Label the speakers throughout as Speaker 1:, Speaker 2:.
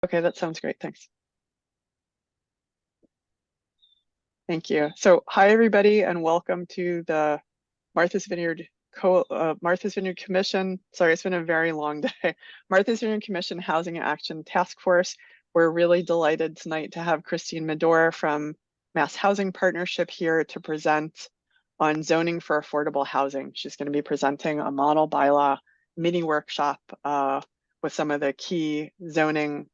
Speaker 1: Okay, that sounds great. Thanks. Thank you. So hi, everybody, and welcome to the Martha's Vineyard Martha's Vineyard Commission. Sorry, it's been a very long day. Martha's Vineyard Commission Housing Action Task Force. We're really delighted tonight to have Christine Madore from Mass Housing Partnership here to present on zoning for affordable housing. She's going to be presenting a model bylaw mini workshop with some of the key zoning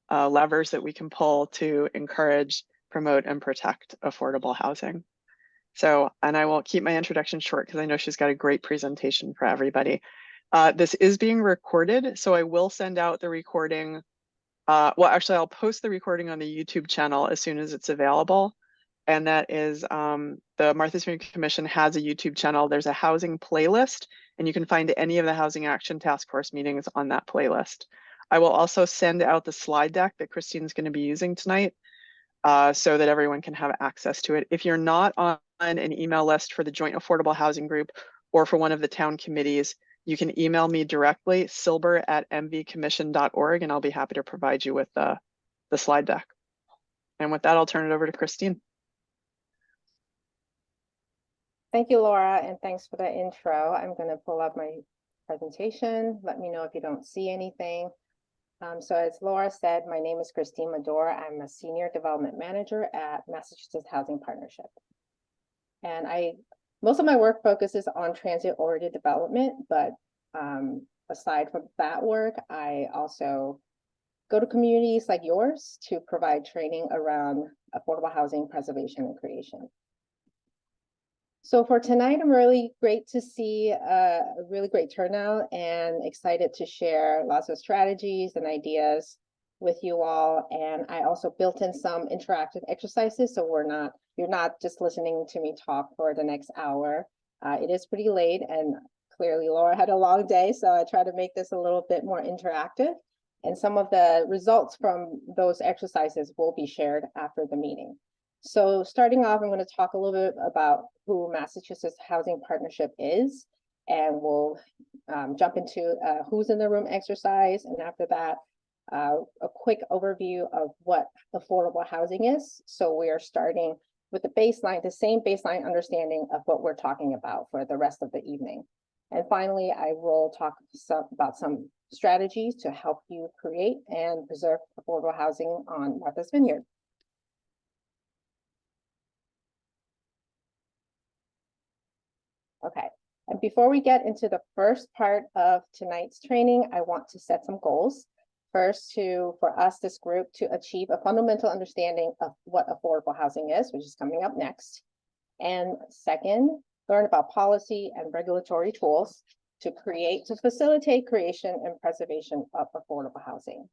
Speaker 1: levers that we can pull to encourage, promote, and protect affordable housing. So, and I will keep my introduction short because I know she's got a great presentation for everybody. This is being recorded, so I will send out the recording. Well, actually, I'll post the recording on the YouTube channel as soon as it's available. And that is the Martha's Vineyard Commission has a YouTube channel. There's a housing playlist, and you can find any of the Housing Action Task Force meetings on that playlist. I will also send out the slide deck that Christine's going to be using tonight so that everyone can have access to it. If you're not on an email list for the Joint Affordable Housing Group or for one of the town committees, you can email me directly, silber@mvcommission.org, and I'll be happy to provide you with the slide deck. And with that, I'll turn it over to Christine.
Speaker 2: Thank you, Laura, and thanks for the intro. I'm going to pull up my presentation. Let me know if you don't see anything. So as Laura said, my name is Christine Madore. I'm a Senior Development Manager at Massachusetts Housing Partnership. And most of my work focuses on transit-oriented development, but aside from that work, I also go to communities like yours to provide training around affordable housing preservation and creation. So for tonight, I'm really great to see a really great turnout and excited to share lots of strategies and ideas with you all. And I also built in some interactive exercises, so you're not just listening to me talk for the next hour. It is pretty late, and clearly Laura had a long day, so I try to make this a little bit more interactive. And some of the results from those exercises will be shared after the meeting. So starting off, I'm going to talk a little bit about who Massachusetts Housing Partnership is, and we'll jump into who's in the room exercise. And after that, a quick overview of what affordable housing is. So we are starting with the same baseline understanding of what we're talking about for the rest of the evening. And finally, I will talk about some strategies to help you create and preserve affordable housing on Martha's Vineyard. Okay, and before we get into the first part of tonight's training, I want to set some goals. First, for us, this group, to achieve a fundamental understanding of what affordable housing is, which is coming up next. And second, learn about policy and regulatory tools to facilitate creation and preservation of affordable housing.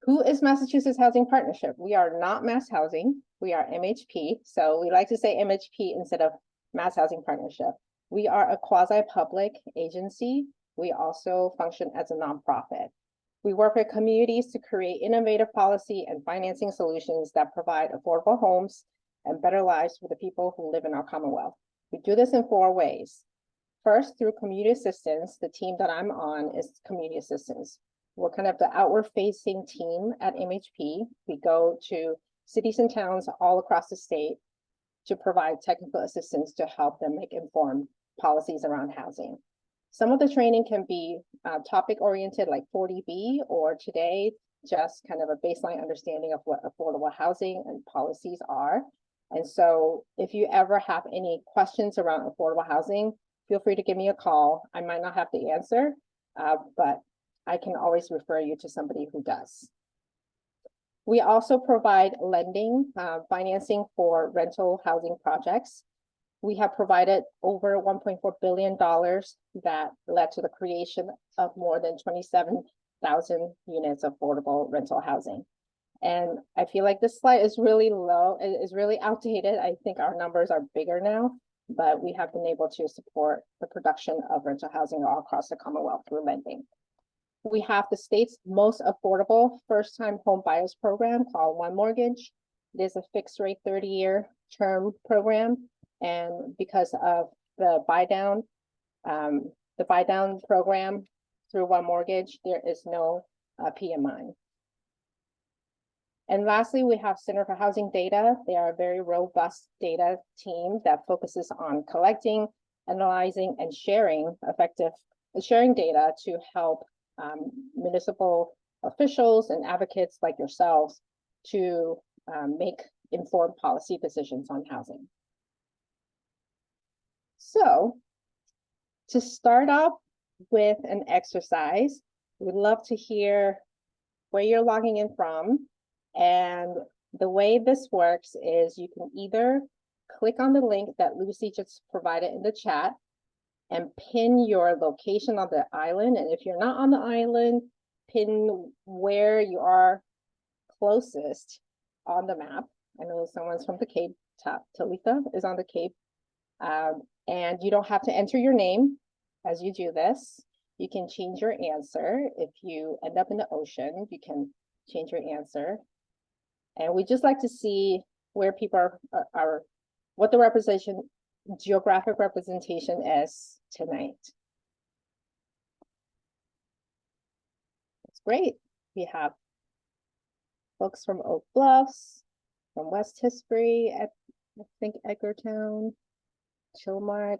Speaker 2: Who is Massachusetts Housing Partnership? We are not Mass Housing, we are MHP. So we like to say MHP instead of Mass Housing Partnership. We are a quasi-public agency. We also function as a nonprofit. We work with communities to create innovative policy and financing solutions that provide affordable homes and better lives for the people who live in our Commonwealth. We do this in 4 ways. First, through community assistance. The team that I'm on is community assistance. We're kind of the outward-facing team at MHP. We go to cities and towns all across the state to provide technical assistance to help them make informed policies around housing. Some of the training can be topic-oriented, like 40B, or today, just kind of a baseline understanding of what affordable housing and policies are. And so if you ever have any questions around affordable housing, feel free to give me a call. I might not have the answer, but I can always refer you to somebody who does. We also provide lending, financing for rental housing projects. We have provided over $1.4 billion that led to the creation of more than 27,000 units of affordable rental housing. And I feel like this slide is really low, it is really outdated. I think our numbers are bigger now, but we have been able to support the production of rental housing all across the Commonwealth through lending. We have the state's most affordable first-time home buyers program called One Mortgage. It is a fixed rate 30-year term program. And because of the buy down program, through one mortgage, there is no PMI. And lastly, we have Center for Housing Data. They are a very robust data team that focuses on collecting, analyzing, and sharing data to help municipal officials and advocates like yourselves to make informed policy decisions on housing. So to start off with an exercise, we'd love to hear where you're logging in from. And the way this works is you can either click on the link that Lucy just provided in the chat and pin your location on the island. And if you're not on the island, pin where you are closest on the map. I know someone's from the Cape, Talitha is on the Cape. And you don't have to enter your name as you do this. You can change your answer. If you end up in the ocean, you can change your answer. And we just like to see where people are what the geographic representation is tonight. That's great. We have folks from Oak Bluffs, from West Tisbury, I think Edgartown, Chilmark.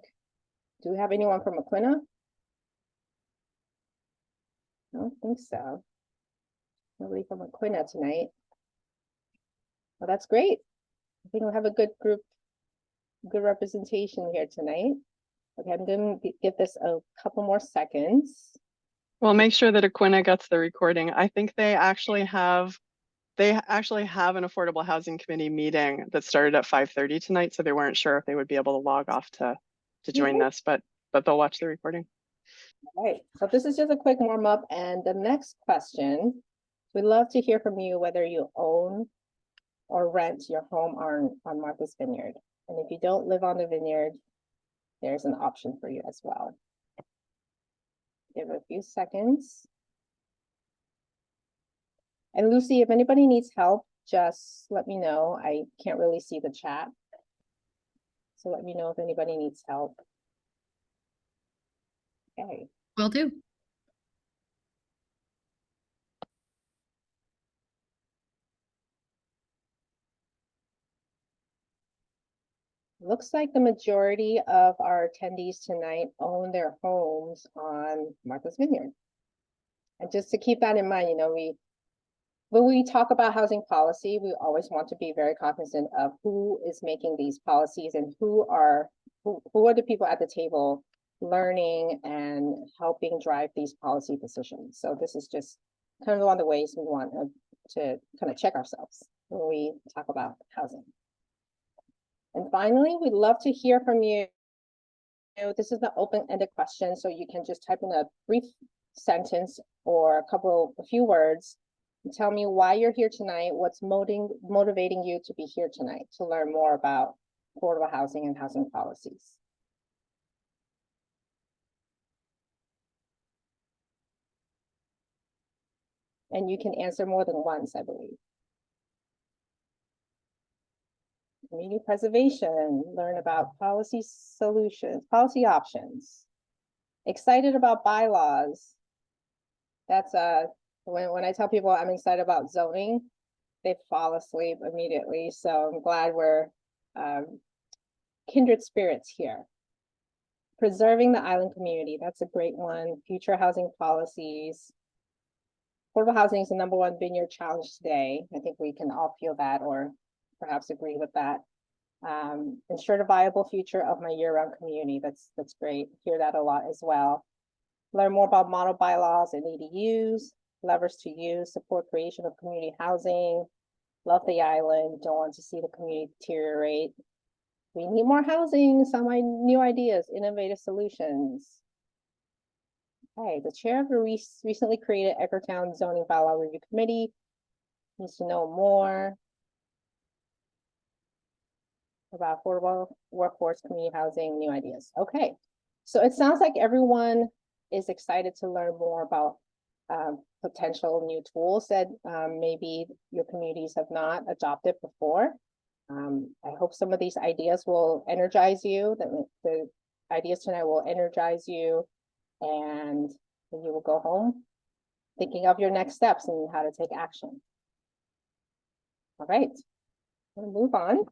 Speaker 2: Do we have anyone from Aquinnah? I don't think so. Nobody from Aquinnah tonight. Well, that's great. I think we'll have a good group, good representation here tonight. Okay, I'm going to give this a couple more seconds.
Speaker 1: Well, make sure that Aquinnah gets the recording. I think they actually have an affordable housing committee meeting that started at 5:30 tonight, so they weren't sure if they would be able to log off to join this, but they'll watch the recording.
Speaker 2: All right, so this is just a quick warm up, and the next question, we'd love to hear from you whether you own or rent your home on Martha's Vineyard. And if you don't live on the vineyard, there's an option for you as well. Give it a few seconds. And Lucy, if anybody needs help, just let me know. I can't really see the chat. So let me know if anybody needs help. Okay.
Speaker 3: Will do.
Speaker 2: Looks like the majority of our attendees tonight own their homes on Martha's Vineyard. And just to keep that in mind, you know, when we talk about housing policy, we always want to be very cognizant of who is making these policies and who are the people at the table learning and helping drive these policy decisions. So this is just kind of one of the ways we want to kind of check ourselves when we talk about housing. And finally, we'd love to hear from you. This is the open-ended question, so you can just type in a brief sentence or a few words and tell me why you're here tonight, what's motivating you to be here tonight to learn more about affordable housing and housing policies. And you can answer more than once, I believe. Community preservation, learn about policy solutions, policy options. Excited about bylaws. That's when I tell people I'm excited about zoning, they fall asleep immediately. So I'm glad we're kindred spirits here. Preserving the island community, that's a great one. Future housing policies. Affordable housing is the #1 vineyard challenge today. I think we can all feel that or perhaps agree with that. Ensure the viable future of my year-round community. That's great. Hear that a lot as well. Learn more about model bylaws and ADUs. Levers to use, support creation of community housing. Love the island. Don't want to see the community deteriorate. We need more housing. Some new ideas, innovative solutions. Okay, the chair of the recently created Edgartown Zoning Bylaw Review Committee needs to know more about affordable workforce, community housing, new ideas. Okay, so it sounds like everyone is excited to learn more about potential new tools that maybe your communities have not adopted before. I hope some of these ideas will energize you, that the ideas tonight will energize you and and you will go home thinking of your next steps and how to take action. All right, we'll move on.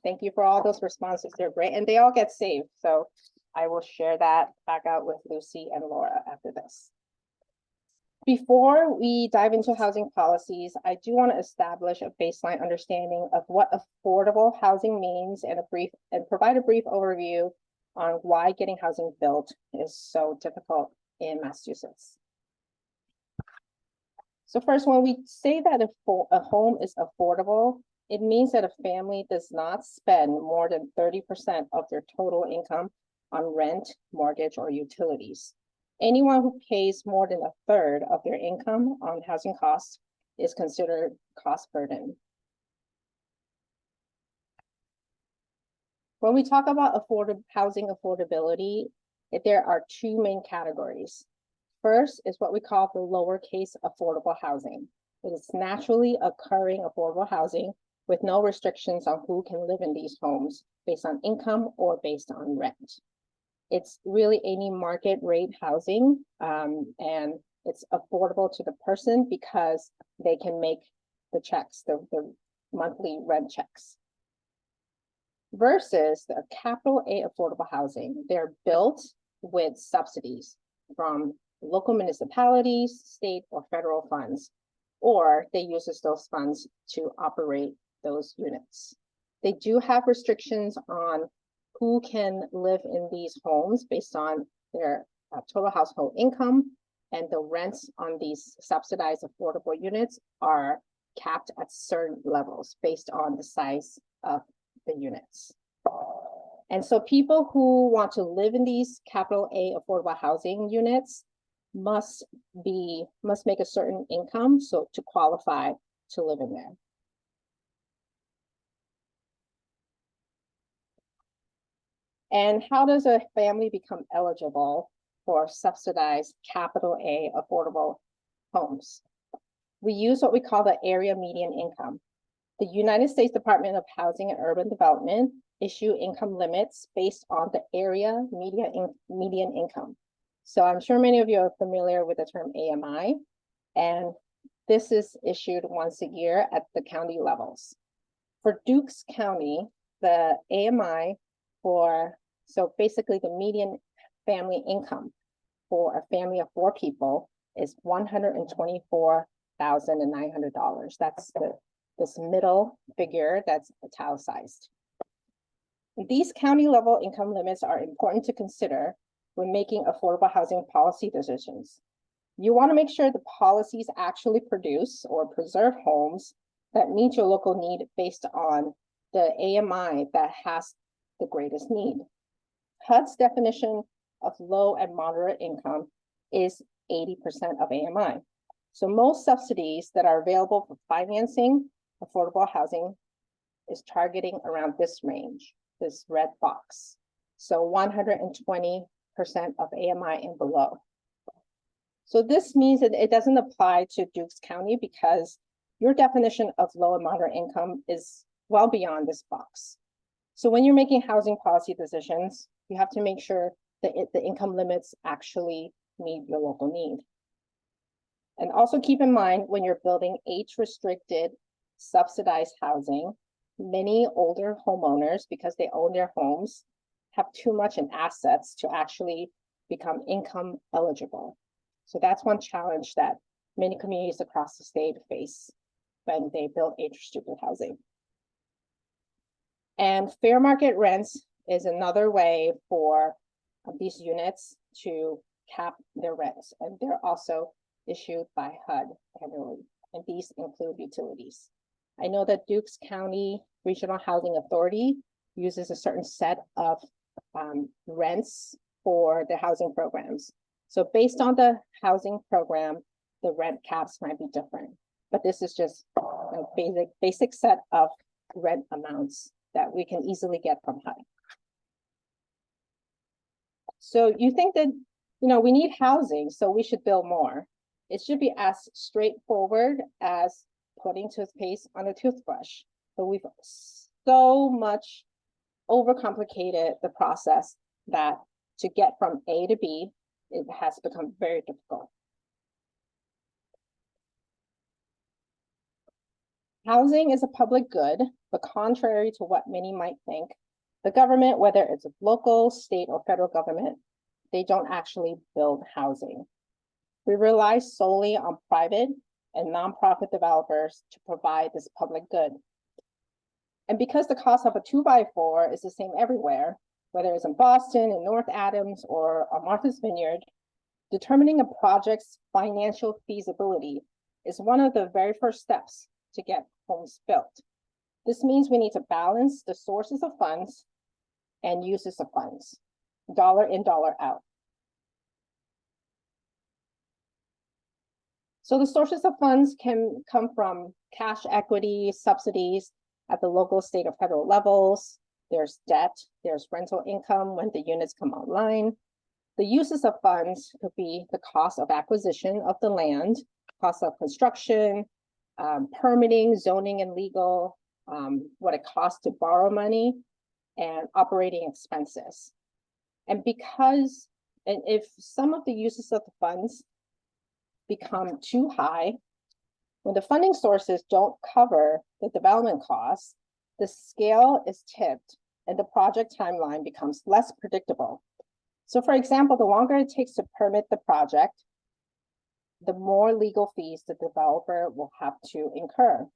Speaker 2: Thank you for all those responses. They're great, and they all get saved. So I will share that back out with Lucy and Laura after this. Before we dive into housing policies, I do want to establish a baseline understanding of what affordable housing means and provide a brief overview on why getting housing built is so difficult in Massachusetts. So first, when we say that a home is affordable, it means that a family does not spend more than 30% of their total income on rent, mortgage, or utilities. Anyone who pays more than a third of their income on housing costs is considered cost burden. When we talk about housing affordability, there are two main categories. First is what we call the lowercase affordable housing. It is naturally occurring affordable housing with no restrictions on who can live in these homes based on income or based on rent. It's really any market rate housing, and it's affordable to the person because they can make the checks, the monthly rent checks. Versus the capital A affordable housing, they're built with subsidies from local municipalities, state or federal funds, or they use those funds to operate those units. They do have restrictions on who can live in these homes based on their total household income, and the rents on these subsidized affordable units are capped at certain levels based on the size of the units. And so people who want to live in these capital A affordable housing units must make a certain income so to qualify to live in there. And how does a family become eligible for subsidized capital A affordable homes? We use what we call the area median income. The United States Department of Housing and Urban Development issue income limits based on the area median income. So I'm sure many of you are familiar with the term AMI, and this is issued once a year at the county levels. For Dukes County, the AMI so basically the median family income for a family of 4 people is $124,900. That's this middle figure that's italicized. These county level income limits are important to consider when making affordable housing policy decisions. You want to make sure the policies actually produce or preserve homes that meet your local need based on the AMI that has the greatest need. HUD's definition of low and moderate income is 80% of AMI. So most subsidies that are available for financing affordable housing is targeting around this range, this red box. So 120% of AMI and below. So this means that it doesn't apply to Dukes County because your definition of low and moderate income is well beyond this box. So when you're making housing policy decisions, you have to make sure that the income limits actually meet your local need. And also keep in mind when you're building age-restricted subsidized housing, many older homeowners, because they own their homes, have too much in assets to actually become income eligible. So that's one challenge that many communities across the state face when they build age-restricted housing. And fair market rents is another way for these units to cap their rents, and they're also issued by HUD annually, and these include utilities. I know that Dukes County Regional Housing Authority uses a certain set of rents for the housing programs. So based on the housing program, the rent caps might be different, but this is just a basic set of rent amounts that we can easily get from HUD. So you think that, we need housing, so we should build more. It should be as straightforward as putting toothpaste on a toothbrush. But we've so much overcomplicated the process that to get from A to B, it has become very difficult. Housing is a public good, but contrary to what many might think, the government, whether it's a local, state, or federal government, they don't actually build housing. We rely solely on private and nonprofit developers to provide this public good. And because the cost of a 2x4 is the same everywhere, whether it's in Boston, in North Adams, or on Martha's Vineyard, determining a project's financial feasibility is one of the very first steps to get homes built. This means we need to balance the sources of funds and uses of funds, dollar in, dollar out. So the sources of funds can come from cash equity, subsidies at the local, state, or federal levels. There's debt, there's rental income when the units come online. The uses of funds could be the cost of acquisition of the land, cost of construction, permitting, zoning, and legal, what it costs to borrow money, and operating expenses. And if some of the uses of the funds become too high, when the funding sources don't cover the development costs, the scale is tipped and the project timeline becomes less predictable. So for example, the longer it takes to permit the project, the more legal fees the developer will have to incur.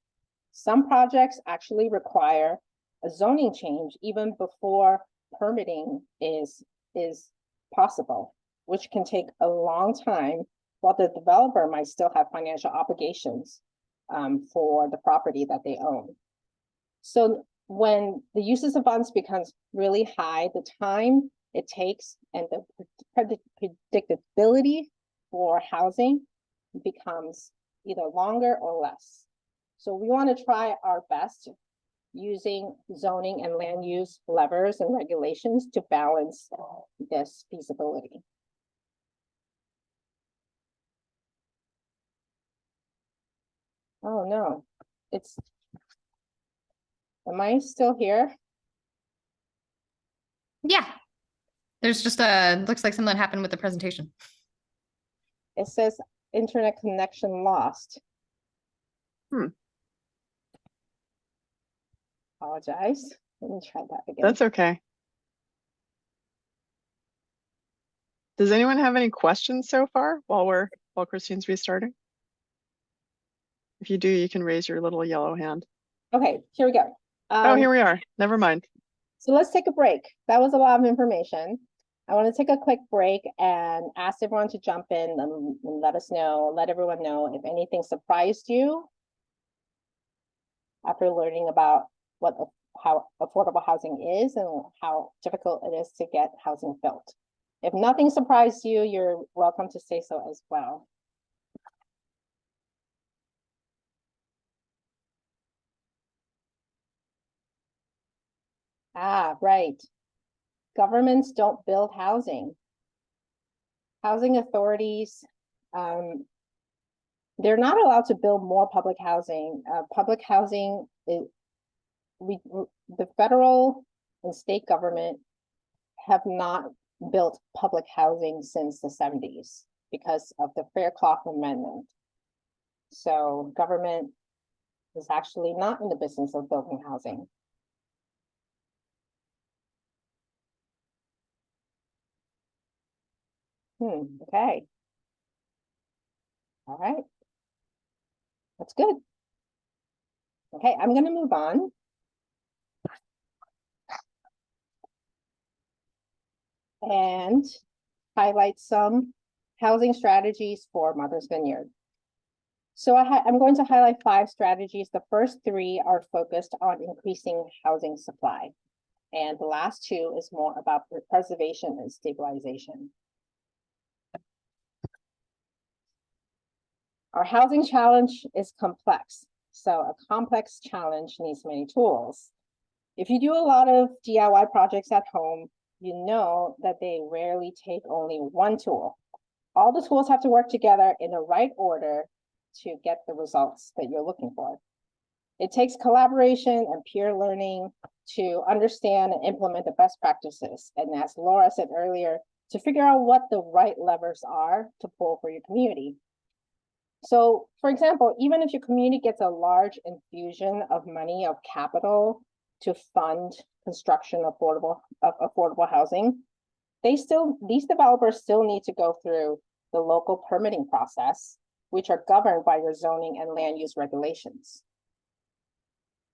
Speaker 2: Some projects actually require a zoning change even before permitting is possible, which can take a long time, while the developer might still have financial obligations for the property that they own. So when the uses of funds becomes really high, the time it takes and the predictability for housing becomes either longer or less. So we want to try our best using zoning and land use levers and regulations to balance this feasibility. Oh no, am I still here?
Speaker 3: Yeah. There's just looks like something happened with the presentation.
Speaker 2: It says internet connection lost. Apologize. Let me try that again.
Speaker 1: That's okay. Does anyone have any questions so far while Christine's restarting? If you do, you can raise your little yellow hand.
Speaker 2: Okay, here we go.
Speaker 1: Oh, here we are. Never mind.
Speaker 2: So let's take a break. That was a lot of information. I want to take a quick break and ask everyone to jump in and let everyone know if anything surprised you after learning about how affordable housing is and how difficult it is to get housing built. If nothing surprised you, you're welcome to say so as well. Ah, right. Governments don't build housing. Housing authorities, they're not allowed to build more public housing. Public housing is, the federal and state government have not built public housing since the 70s because of the Fair Cloth Amendment. So government is actually not in the business of building housing. Okay. All right. That's good. Okay, I'm going to move on. And highlight some housing strategies for Martha's Vineyard. So I'm going to highlight 5 strategies. The first 3 are focused on increasing housing supply. And the last 2 is more about preservation and stabilization. Our housing challenge is complex. So a complex challenge needs many tools. If you do a lot of DIY projects at home, you know that they rarely take only one tool. All the tools have to work together in the right order to get the results that you're looking for. It takes collaboration and peer learning to understand and implement the best practices. And as Laura said earlier, to figure out what the right levers are to pull for your community. So, for example, even if your community gets a large infusion of money, of capital to fund construction of affordable housing, these developers still need to go through the local permitting process, which are governed by your zoning and land use regulations.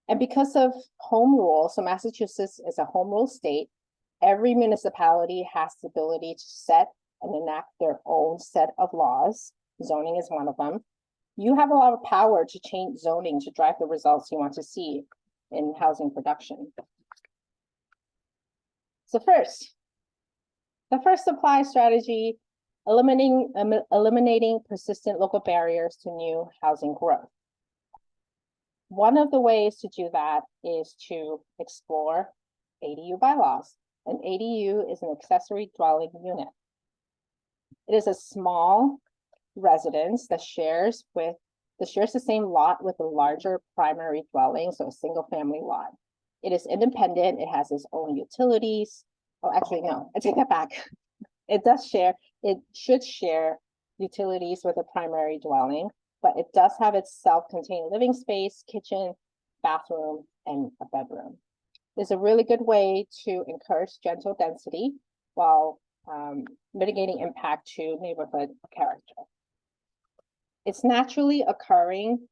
Speaker 2: And because of home rule, so Massachusetts is a home rule state, every municipality has the ability to set and enact their own set of laws. Zoning is one of them. You have a lot of power to change zoning to drive the results you want to see in housing production. So the first supply strategy, eliminating persistent local barriers to new housing growth. One of the ways to do that is to explore ADU bylaws. An ADU is an accessory dwelling unit. It is a small residence that shares the same lot with a larger primary dwelling, so a single family lot. It is independent, it has its own utilities. Oh, actually, no, I take that back. It should share utilities with a primary dwelling, but it does have its self-contained living space, kitchen, bathroom, and a bedroom. It's a really good way to encourage gentle density while mitigating impact to neighborhood character. It's naturally occurring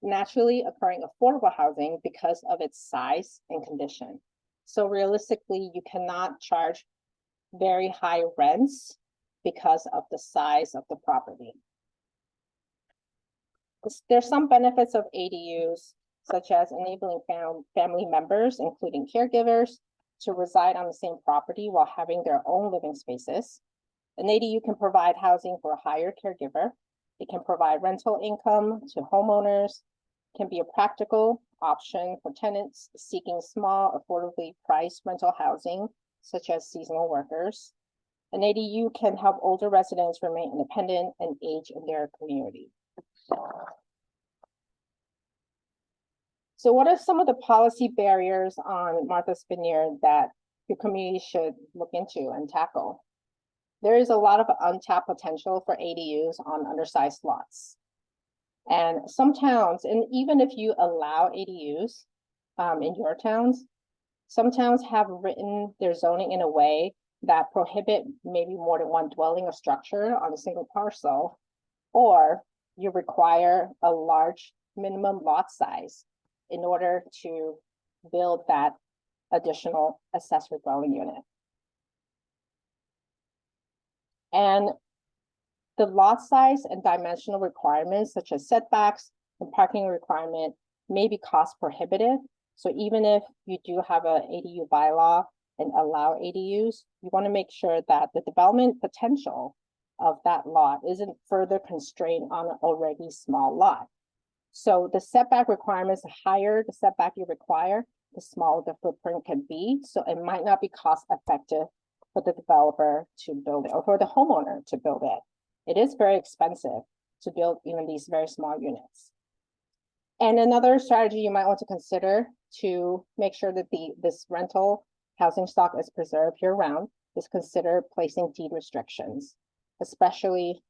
Speaker 2: affordable housing because of its size and condition. So realistically, you cannot charge very high rents because of the size of the property. There's some benefits of ADUs, such as enabling family members, including caregivers, to reside on the same property while having their own living spaces. An ADU can provide housing for a hired caregiver. It can provide rental income to homeowners, can be a practical option for tenants seeking small, affordably priced rental housing, such as seasonal workers. An ADU can help older residents remain independent and age in their community. So what are some of the policy barriers on Martha's Vineyard that your community should look into and tackle? There is a lot of untapped potential for ADUs on undersized lots. And some towns, and even if you allow ADUs in your towns, some towns have written their zoning in a way that prohibit maybe more than one dwelling or structure on a single parcel, or you require a large minimum lot size in order to build that additional accessory dwelling unit. And the lot size and dimensional requirements, such as setbacks and parking requirement, may be cost prohibitive. So even if you do have an ADU bylaw and allow ADUs, you want to make sure that the development potential of that lot isn't further constrained on an already small lot. So the setback requirements, the higher the setback you require, the smaller the footprint can be. So it might not be cost effective for the developer to build it or for the homeowner to build it. It is very expensive to build even these very small units. And another strategy you might want to consider to make sure that this rental housing stock is preserved year-round is consider placing deed restrictions, especially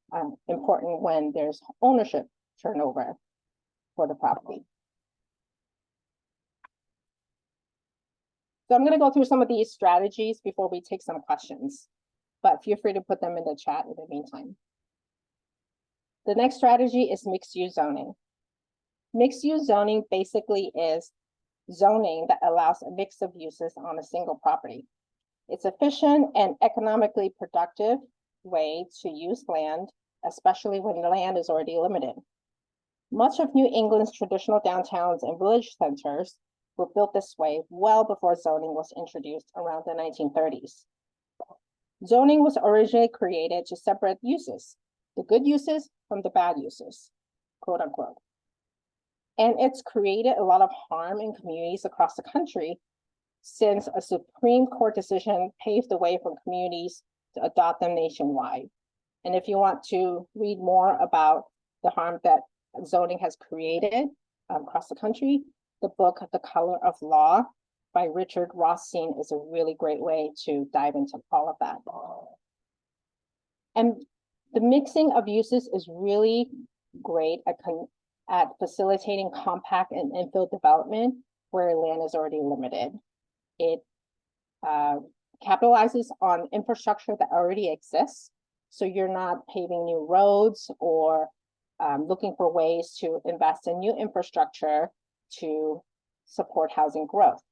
Speaker 2: important when there's ownership turnover for the property. So I'm going to go through some of these strategies before we take some questions, but feel free to put them in the chat in the meantime. The next strategy is mixed-use zoning. Mixed-use zoning basically is zoning that allows a mix of uses on a single property. It's efficient and economically productive way to use land, especially when the land is already limited. Much of New England's traditional downtowns and village centers were built this way well before zoning was introduced around the 1930s. Zoning was originally created to separate uses, the good uses from the bad uses, quote unquote. And it's created a lot of harm in communities across the country since a Supreme Court decision paved the way for communities to adopt them nationwide. And if you want to read more about the harm that zoning has created across the country, the book, The Color of Law by Richard Rothstein is a really great way to dive into all of that. And the mixing of uses is really great at facilitating compact and infill development where land is already limited. It capitalizes on infrastructure that already exists. So you're not paving new roads or looking for ways to invest in new infrastructure to support housing growth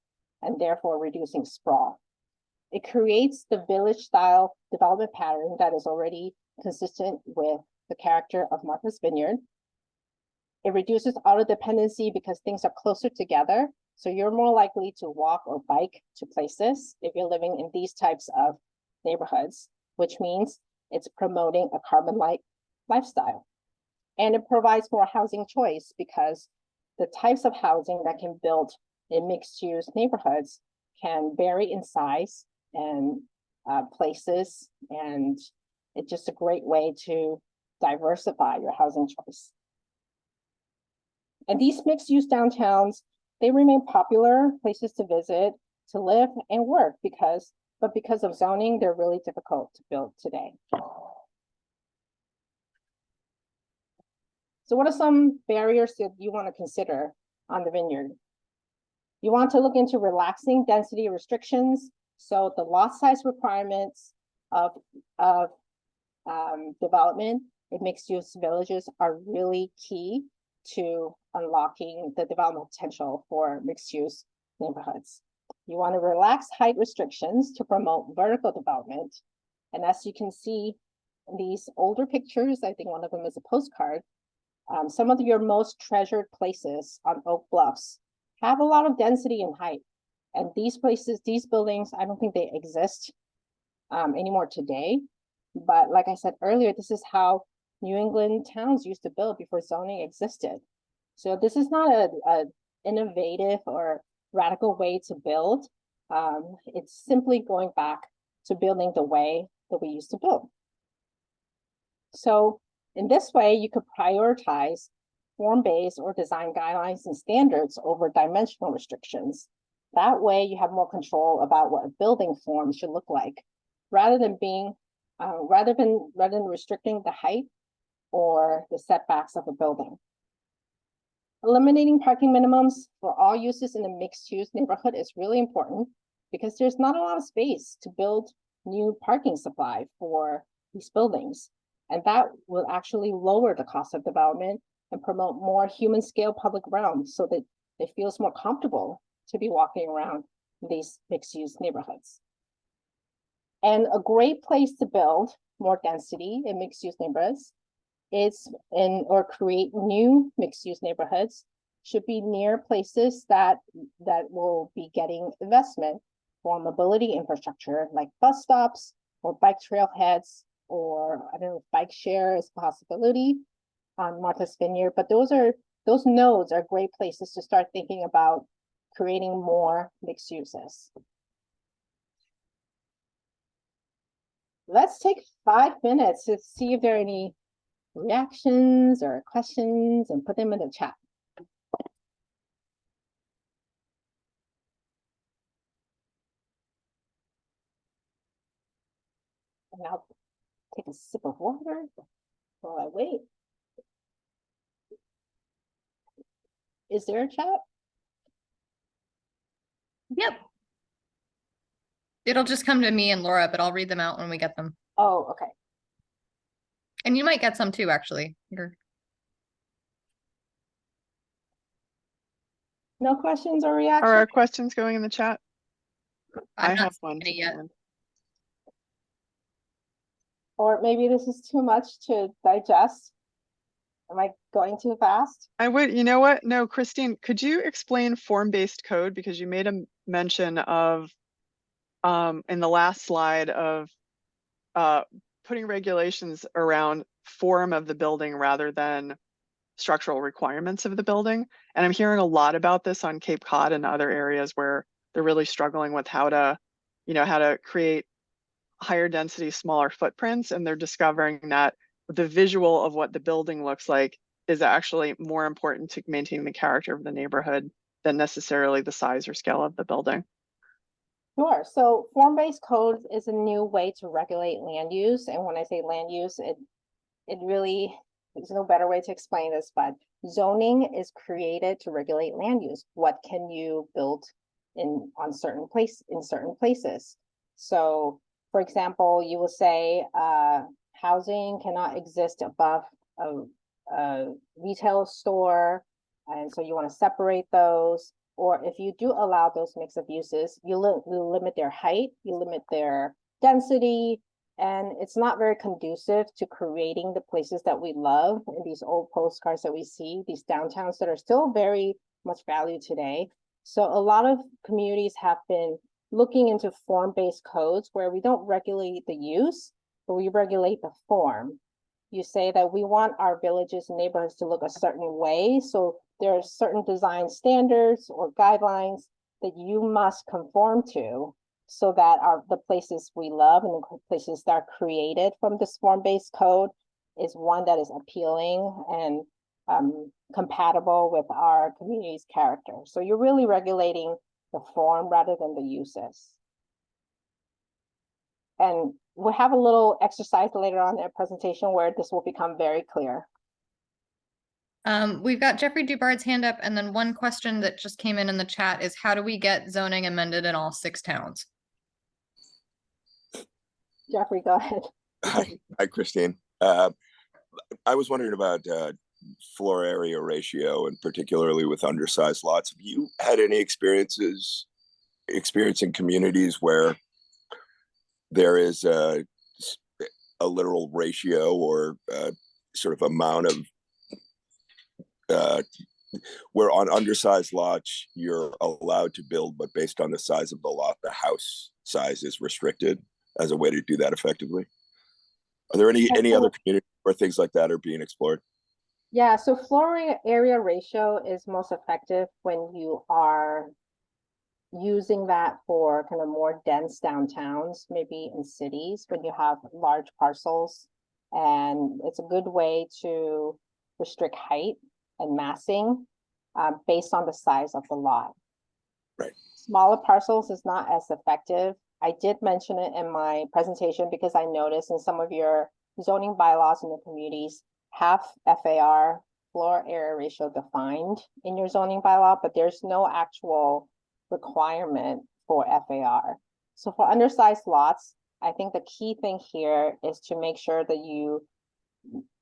Speaker 2: and therefore reducing sprawl. It creates the village style development pattern that is already consistent with the character of Martha's Vineyard. It reduces auto dependency because things are closer together. So you're more likely to walk or bike to places if you're living in these types of neighborhoods, which means it's promoting a carbon light lifestyle. And it provides more housing choice because the types of housing that can build in mixed use neighborhoods can vary in size and places. And it's just a great way to diversify your housing choice. And these mixed use downtowns, they remain popular places to visit, to live and work because of zoning, they're really difficult to build today. So what are some barriers that you want to consider on the vineyard? You want to look into relaxing density restrictions. So the lot size requirements of development in mixed use villages are really key to unlocking the development potential for mixed use neighborhoods. You want to relax height restrictions to promote vertical development. And as you can see in these older pictures, I think one of them is a postcard, some of your most treasured places on Oak Bluffs have a lot of density and height. And these places, these buildings, I don't think they exist anymore today. But like I said earlier, this is how New England towns used to build before zoning existed. So this is not a innovative or radical way to build. It's simply going back to building the way that we used to build. So in this way, you could prioritize form-based or design guidelines and standards over dimensional restrictions. That way you have more control about what a building form should look like, rather than restricting the height or the setbacks of a building. Eliminating parking minimums for all uses in a mixed-use neighborhood is really important because there's not a lot of space to build new parking supply for these buildings. And that will actually lower the cost of development and promote more human scale public realms so that it feels more comfortable to be walking around these mixed-use neighborhoods. And a great place to build more density in mixed-use neighborhoods or create new mixed-use neighborhoods should be near places that will be getting investment for mobility infrastructure like bus stops or bike trailheads, or I don't know if bike share is a possibility on Martha's Vineyard, but those nodes are great places to start thinking about creating more mixed uses. Let's take 5 minutes to see if there are any reactions or questions and put them in the chat. And I'll take a sip of water while I wait. Is there a chat?
Speaker 3: Yep. It'll just come to me and Laura, but I'll read them out when we get them.
Speaker 2: Oh, okay.
Speaker 3: And you might get some too, actually.
Speaker 2: No questions or reactions?
Speaker 1: Are our questions going in the chat? I
Speaker 3: I'm not
Speaker 1: have one.
Speaker 3: seeing it yet.
Speaker 2: Or maybe this is too much to digest. Am I going too fast?
Speaker 1: I would, you know what? No, Christine, could you explain form-based code? Because you made a mention of, in the last slide of putting regulations around form of the building rather than structural requirements of the building. And I'm hearing a lot about this on Cape Cod and other areas where they're really struggling with how to create higher density, smaller footprints. And they're discovering that the visual of what the building looks like is actually more important to maintaining the character of the neighborhood than necessarily the size or scale of the building.
Speaker 2: Sure. So form-based code is a new way to regulate land use. And when I say land use, it really, there's no better way to explain this, but zoning is created to regulate land use. What can you build in certain places? So for example, you will say housing cannot exist above a retail store. And so you want to separate those. Or if you do allow those mix of uses, you limit their height, you limit their density, and it's not very conducive to creating the places that we love in these old postcards that we see, these downtowns that are still very much valued today. So a lot of communities have been looking into form-based codes where we don't regulate the use, but we regulate the form. You say that we want our villages and neighborhoods to look a certain way. So there are certain design standards or guidelines that you must conform to so that the places we love and the places that are created from this form-based code is one that is appealing and compatible with our community's character. So you're really regulating the form rather than the uses. And we'll have a little exercise later on in the presentation where this will become very clear.
Speaker 3: We've got Jeffrey Dubard's hand up, and then one question that just came in the chat is how do we get zoning amended in all 6 towns?
Speaker 2: Jeffrey, go ahead.
Speaker 4: Hi, Christine. I was wondering about floor area ratio, and particularly with undersized lots. Have you had any experiencing communities where there is a literal ratio or sort of amount of where on undersized lots you're allowed to build, but based on the size of the lot, the house size is restricted as a way to do that effectively? Are there any other communities where things like that are being explored?
Speaker 2: Yeah, so floor area ratio is most effective when you are using that for kind of more dense downtowns, maybe in cities when you have large parcels. And it's a good way to restrict height and massing based on the size of the lot.
Speaker 4: Right.
Speaker 2: Smaller parcels is not as effective. I did mention it in my presentation because I noticed in some of your zoning bylaws in the communities have FAR, floor area ratio, defined in your zoning bylaw, but there's no actual requirement for FAR. So for undersized lots, I think the key thing here is to make sure that you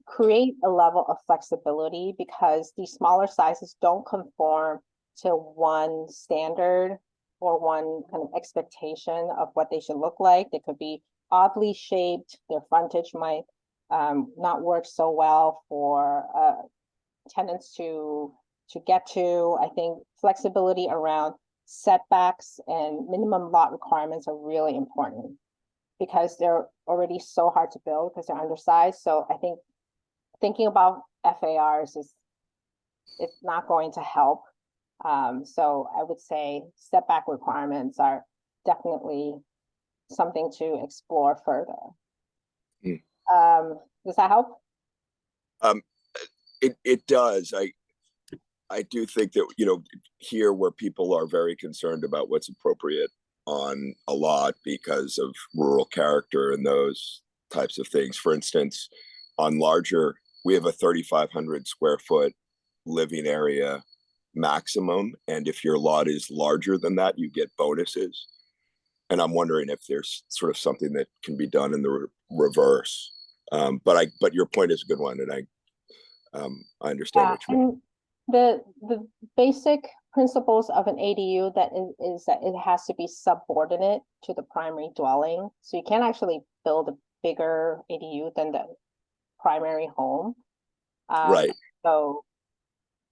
Speaker 2: create a level of flexibility, because these smaller sizes don't conform to one standard or one kind of expectation of what they should look like. They could be oddly shaped. Their frontage might not work so well for tenants to get to. I think flexibility around setbacks and minimum lot requirements are really important because they're already so hard to build because they're undersized. So I think thinking about FARs it's not going to help. So I would say setback requirements are definitely something to explore further. Does that help?
Speaker 4: It does. I do think that, you know, here where people are very concerned about what's appropriate on a lot because of rural character and those types of things. For instance, on larger, we have a 3,500 square foot living area maximum. And if your lot is larger than that, you get bonuses. And I'm wondering if there's sort of something that can be done in the reverse. But your point is a good one, and I understand what you mean.
Speaker 2: And the basic principles of an ADU that is that it has to be subordinate to the primary dwelling. So you can't actually build a bigger ADU than the primary home.
Speaker 4: Right.
Speaker 2: So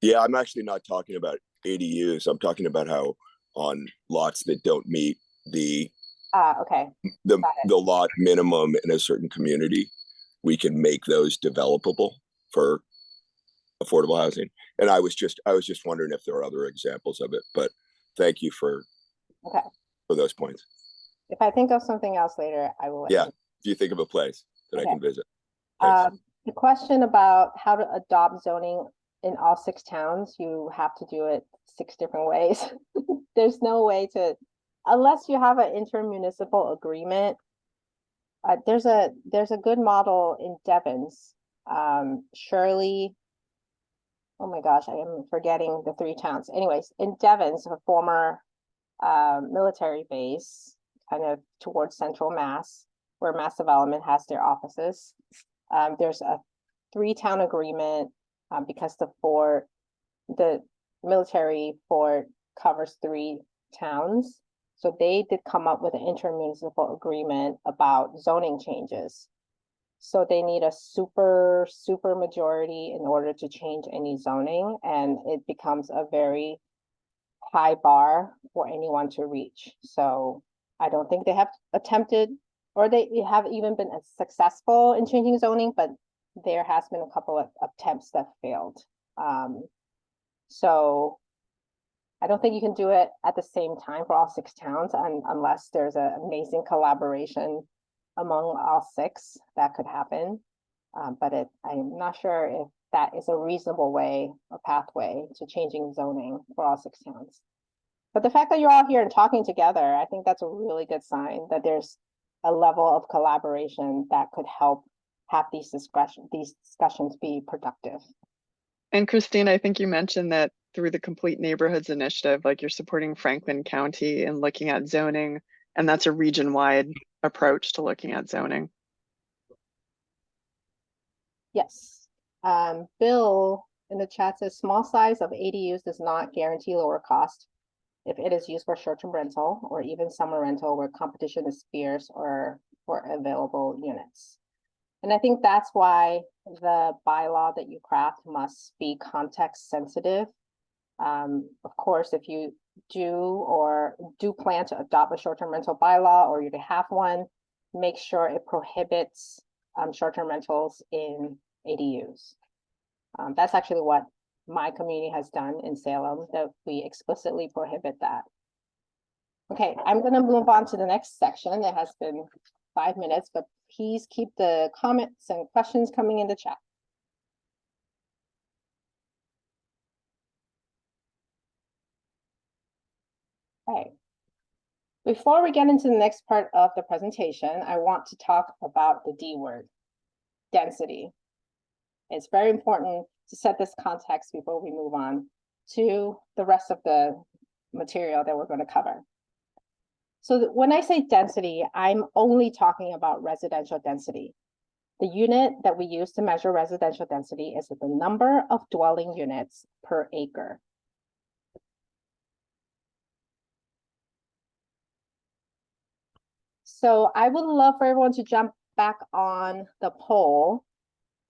Speaker 4: yeah, I'm actually not talking about ADUs. I'm talking about how on lots that don't meet the lot minimum in a certain community, we can make those developable for affordable housing. And I was just wondering if there are other examples of it, but thank you for those points.
Speaker 2: If I think of something else later, I will.
Speaker 4: Yeah, if you think of a place that I can visit. Thanks.
Speaker 2: The question about how to adopt zoning in all 6 towns, you have to do it 6 different ways. There's no way to unless you have an intermunicipal agreement, there's a good model in Devon's. Shirley, oh my gosh, I am forgetting the 3 towns. Anyways, in Devon's, a former military base, kind of towards Central Mass, where Mass Development has their offices. There's a 3-town agreement because the military fort covers 3 towns. So they did come up with an intermunicipal agreement about zoning changes. So they need a super majority in order to change any zoning, and it becomes a very high bar for anyone to reach. So I don't think they have attempted, or they have even been as successful in changing zoning, but there has been a couple of attempts that failed. So I don't think you can do it at the same time for all 6 towns unless there's an amazing collaboration among all 6 that could happen. But I'm not sure if that is a reasonable way, a pathway to changing zoning for all 6 towns. But the fact that you're all here and talking together, I think that's a really good sign that there's a level of collaboration that could help have these discussions be productive.
Speaker 1: And Christine, I think you mentioned that through the Complete Neighborhoods Initiative, like you're supporting Franklin County and looking at zoning, and that's a region-wide approach to looking at zoning.
Speaker 2: Yes. Bill in the chat says small size of ADUs does not guarantee lower cost if it is used for short-term rental or even summer rental where competition is fierce or for available units. And I think that's why the bylaw that you craft must be context sensitive. Of course, if you do plan to adopt a short-term rental bylaw or you have one, make sure it prohibits short-term rentals in ADUs. That's actually what my community has done in Salem, that we explicitly prohibit that. Okay, I'm going to move on to the next section. It has been 5 minutes, but please keep the comments and questions coming in the chat. Okay. Before we get into the next part of the presentation, I want to talk about the D word, density. It's very important to set this context before we move on to the rest of the material that we're going to cover. So when I say density, I'm only talking about residential density. The unit that we use to measure residential density is the number of dwelling units per acre. So I would love for everyone to jump back on the poll,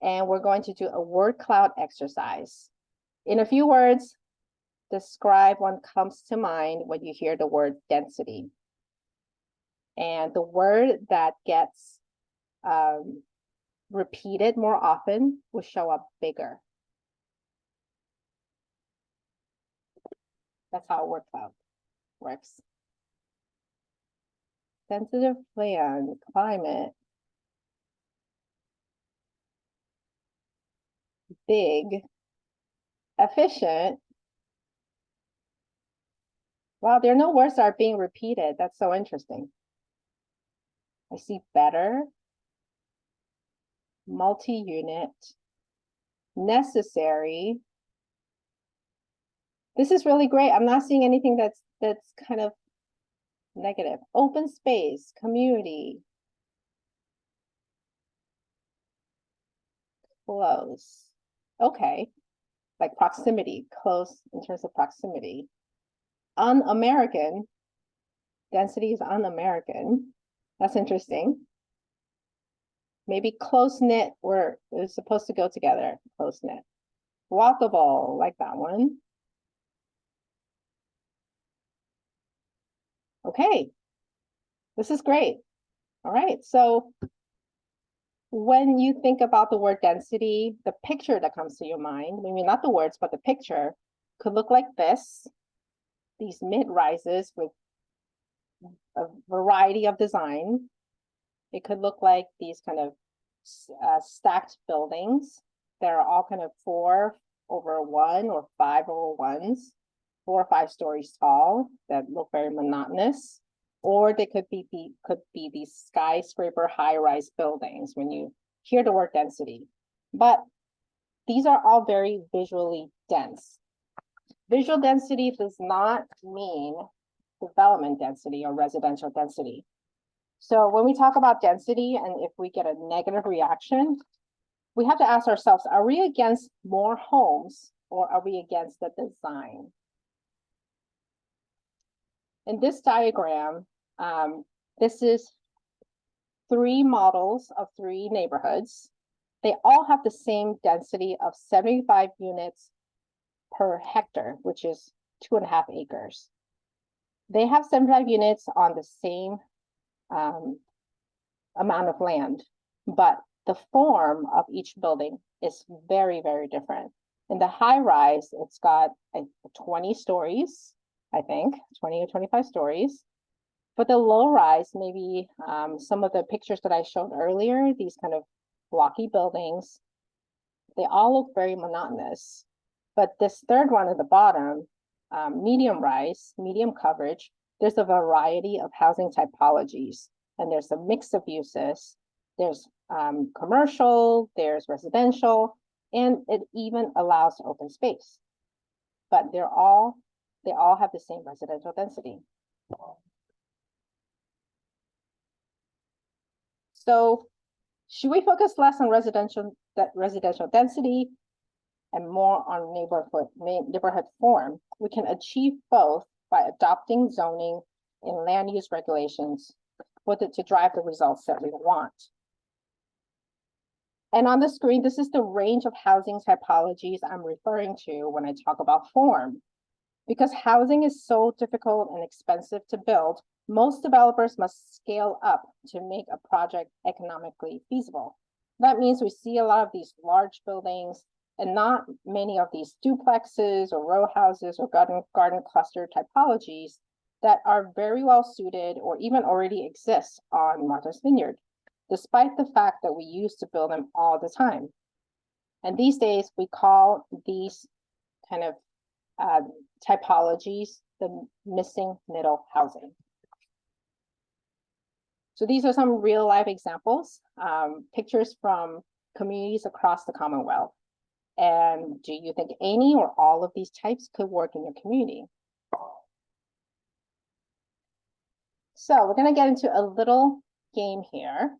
Speaker 2: and we're going to do a word cloud exercise. In a few words, describe what comes to mind when you hear the word density. And the word that gets repeated more often will show up bigger. That's how a word cloud works. Sensitive plan, climate, big, efficient. Wow, there are no words that are being repeated. That's so interesting. I see better, multi-unit, necessary. This is really great. I'm not seeing anything that's kind of negative. Open space, community, close. Okay, like proximity, close in terms of proximity. Un-American, density is un-American. That's interesting. Maybe close-knit, where it's supposed to go together, close-knit. Walkable, like that one. Okay, this is great. All right, so when you think about the word density, the picture that comes to your mind, maybe not the words, but the picture could look like this. These mid-rises with a variety of design. It could look like these kind of stacked buildings that are all kind of 4 over 1 or 5 over 1s, 4 or 5 stories tall that look very monotonous. or they could be these skyscraper high-rise buildings when you hear the word density. But these are all very visually dense. Visual density does not mean development density or residential density. So when we talk about density and if we get a negative reaction, we have to ask ourselves, are we against more homes or are we against the design? In this diagram, this is 3 models of 3 neighborhoods. They all have the same density of 75 units per hectare, which is 2.5 acres. They have 75 units on the same amount of land, but the form of each building is very, very different. In the high rise, it's got 20 stories, I think, 20 or 25 stories. For the low rise, maybe some of the pictures that I showed earlier, these kind of blocky buildings, they all look very monotonous. But this third one at the bottom, medium rise, medium coverage, there's a variety of housing typologies, and there's a mix of uses. There's commercial, there's residential, and it even allows open space. But they all have the same residential density. So should we focus less on residential density and more on neighborhood form? We can achieve both by adopting zoning and land use regulations to drive the results that we want. And on the screen, this is the range of housing typologies I'm referring to when I talk about form. Because housing is so difficult and expensive to build, most developers must scale up to make a project economically feasible. That means we see a lot of these large buildings and not many of these duplexes or row houses or garden cluster typologies that are very well suited or even already exist on Martha's Vineyard, despite the fact that we used to build them all the time. And these days we call these kind of typologies the missing middle housing. So these are some real life examples, pictures from communities across the Commonwealth. And do you think any or all of these types could work in your community? So we're going to get into a little game here.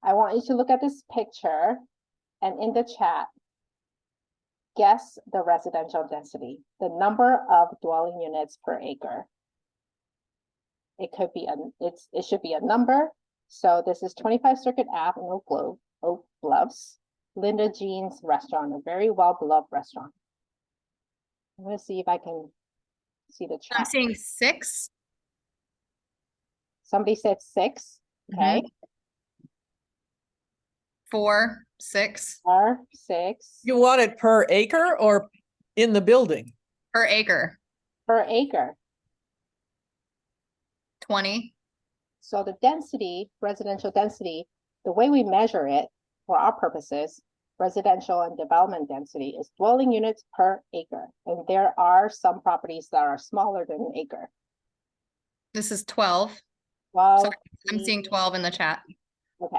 Speaker 2: I want you to look at this picture and in the chat, guess the residential density, the number of dwelling units per acre. It could be it should be a number. So this is 25 Circuit Ave in Oak Bluffs, Linda Jean's restaurant, a very well-beloved restaurant. I'm going to see if I can see the chat.
Speaker 3: I'm seeing 6.
Speaker 2: Somebody said 6. Okay.
Speaker 3: 4, 6
Speaker 2: 6
Speaker 5: You want it per acre or in the building?
Speaker 3: per acre.
Speaker 2: per acre.
Speaker 3: 20.
Speaker 2: So the density, residential density, the way we measure it for our purposes, residential and development density is dwelling units per acre. And there are some properties that are smaller than an acre.
Speaker 3: This is 12.
Speaker 2: Well,
Speaker 3: Sorry, I'm seeing 12 in the chat.
Speaker 2: okay.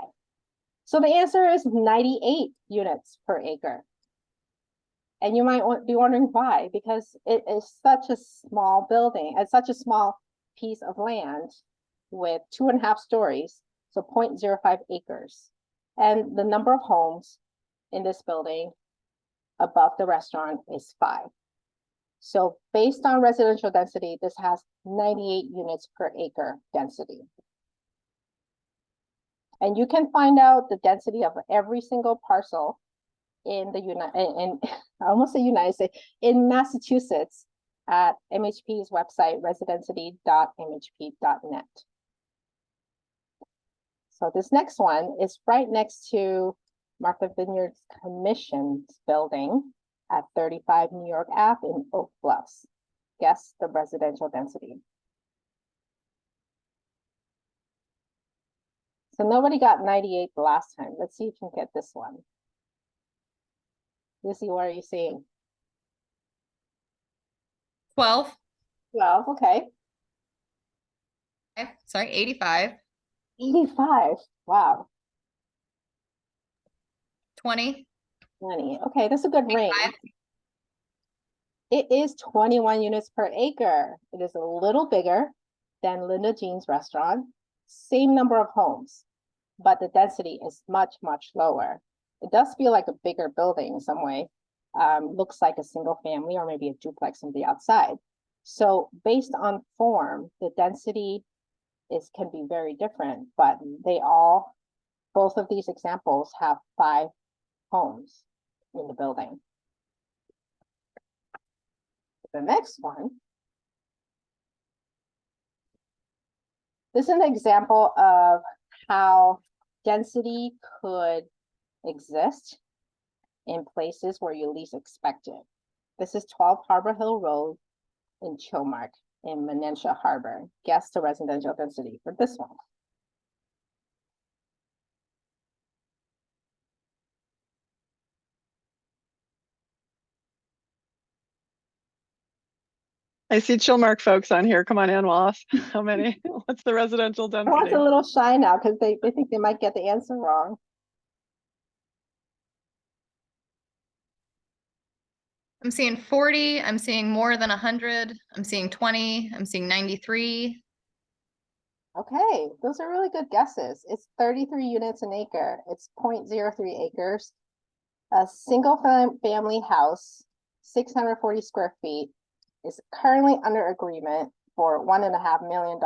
Speaker 2: So the answer is 98 units per acre. And you might be wondering why, because it is such a small building, it's such a small piece of land with 2.5 stories, so 0.05 acres. And the number of homes in this building above the restaurant is 5. So based on residential density, this has 98 units per acre density. And you can find out the density of every single parcel in the United States, in Massachusetts at MHP's website, residentity.mhp.net. So this next one is right next to Martha Vineyard's Commission's building at 35 New York Ave in Oak Bluffs. Guess the residential density. So nobody got 98 the last time. Let's see if you can get this one. Lucy, what are you seeing?
Speaker 3: 12.
Speaker 2: 12, okay.
Speaker 3: Sorry, 85,
Speaker 2: 85. Wow,
Speaker 3: 20,
Speaker 2: 20. Okay, that's a good range.
Speaker 3: 25.
Speaker 2: It is 21 units per acre. It is a little bigger than Linda Jean's restaurant. Same number of homes, but the density is much, much lower. It does feel like a bigger building in some way. Looks like a single family or maybe a duplex on the outside. So based on form, the density can be very different, but both of these examples have 5 homes in the building. The next one. This is an example of how density could exist in places where you least expect it. This is 12 Harbor Hill Road in Chilmark in Menentia Harbor. Guess the residential density for this one.
Speaker 1: I see Chilmark folks on here. Come on in, Wallace. How many? What's the residential
Speaker 2: Everyone's
Speaker 1: density?
Speaker 2: a little shy now because they think they might get the answer wrong.
Speaker 3: I'm seeing 40, I'm seeing more than 100, I'm seeing 20, I'm seeing 93.
Speaker 2: Okay, those are really good guesses. It's 33 units an acre. It's 0.03 acres. A single family house, 640 square feet, is currently under agreement for $1.5 million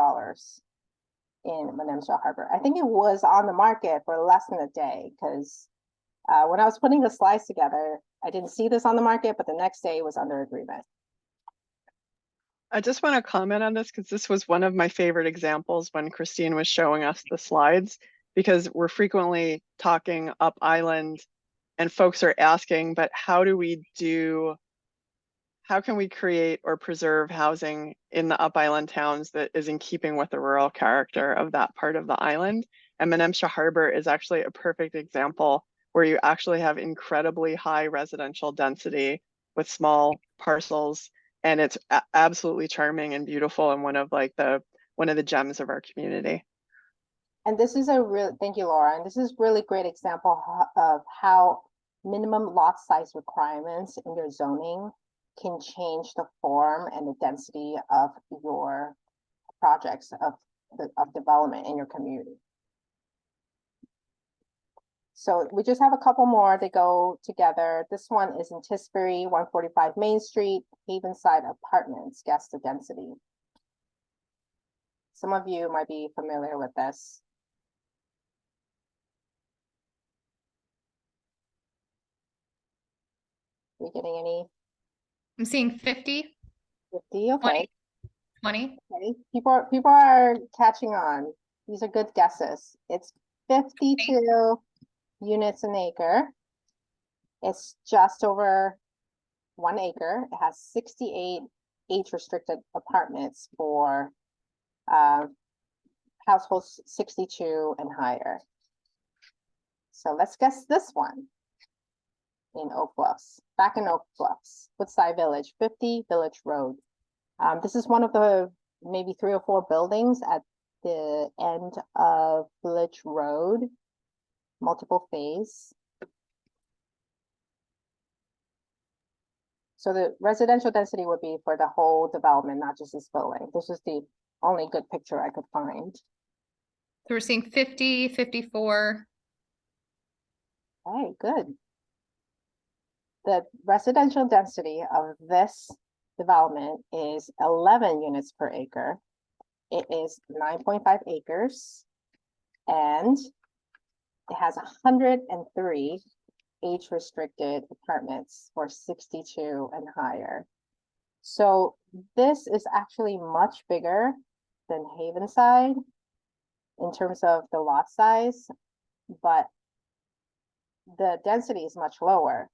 Speaker 2: in Menentia Harbor. I think it was on the market for less than a day because when I was putting the slides together, I didn't see this on the market, but the next day it was under agreement.
Speaker 1: I just want to comment on this because this was one of my favorite examples when Christine was showing us the slides, because we're frequently talking up island and folks are asking, but how can we create or preserve housing in the up island towns that is in keeping with the rural character of that part of the island? And Menentia Harbor is actually a perfect example where you actually have incredibly high residential density with small parcels, and it's absolutely charming and beautiful and one of the gems of our community.
Speaker 2: And this is thank you, Laura. And this is really great example of how minimum lot size requirements in your zoning can change the form and the density of your projects of development in your community. So we just have a couple more to go together. This one is in Tisbury, 145 Main Street, Havenside Apartments. Guess the density. Some of you might be familiar with this. Are you getting any?
Speaker 3: I'm seeing 50,
Speaker 2: 50, okay.
Speaker 3: 20.
Speaker 2: Okay. People are catching on. These are good guesses. It's 52 units an acre. It's just over 1 acre. It has 68 age-restricted apartments for households 62 and higher. So let's guess this one in Oak Bluffs, back in Oak Bluffs, Woodside Village, 50 Village Road. This is one of the maybe 3 or 4 buildings at the end of Village Road, multiple phase. So the residential density would be for the whole development, not just this building. This is the only good picture I could find.
Speaker 3: So we're seeing 50, 54.
Speaker 2: Okay, good. The residential density of this development is 11 units per acre. It is 9.5 acres and it has 103 age-restricted apartments for 62 and higher. So this is actually much bigger than Havenside in terms of the lot size, but the density is much lower,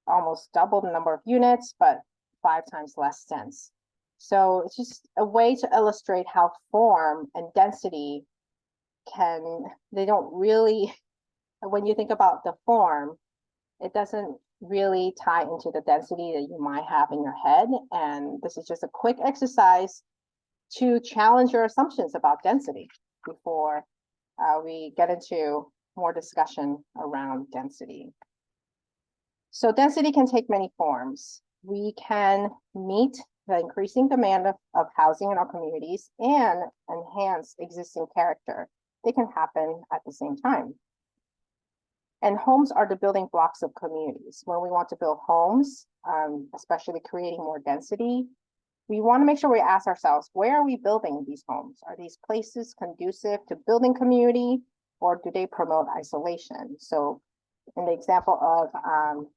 Speaker 2: almost double the number of units, but 5 times less dense. So it's just a way to illustrate how form and density they don't really, when you think about the form, it doesn't really tie into the density that you might have in your head. And this is just a quick exercise to challenge your assumptions about density before we get into more discussion around density. So density can take many forms. We can meet the increasing demand of housing in our communities and enhance existing character. They can happen at the same time. And homes are the building blocks of communities. When we want to build homes, especially creating more density, we want to make sure we ask ourselves, where are we building these homes? Are these places conducive to building community, or do they promote isolation? So in the example of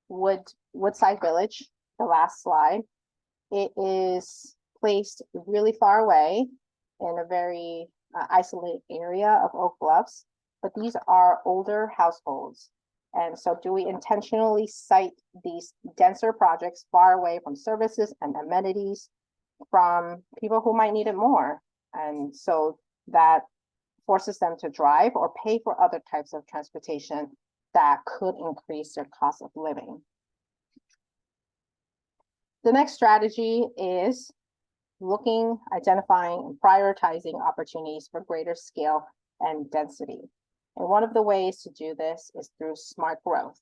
Speaker 2: Woodside Village, the last slide, it is placed really far away in a very isolated area of Oak Bluffs, but these are older households. And so do we intentionally site these denser projects far away from services and amenities from people who might need it more? And so that forces them to drive or pay for other types of transportation that could increase their cost of living. The next strategy is looking, identifying, and prioritizing opportunities for greater scale and density. And one of the ways to do this is through smart growth.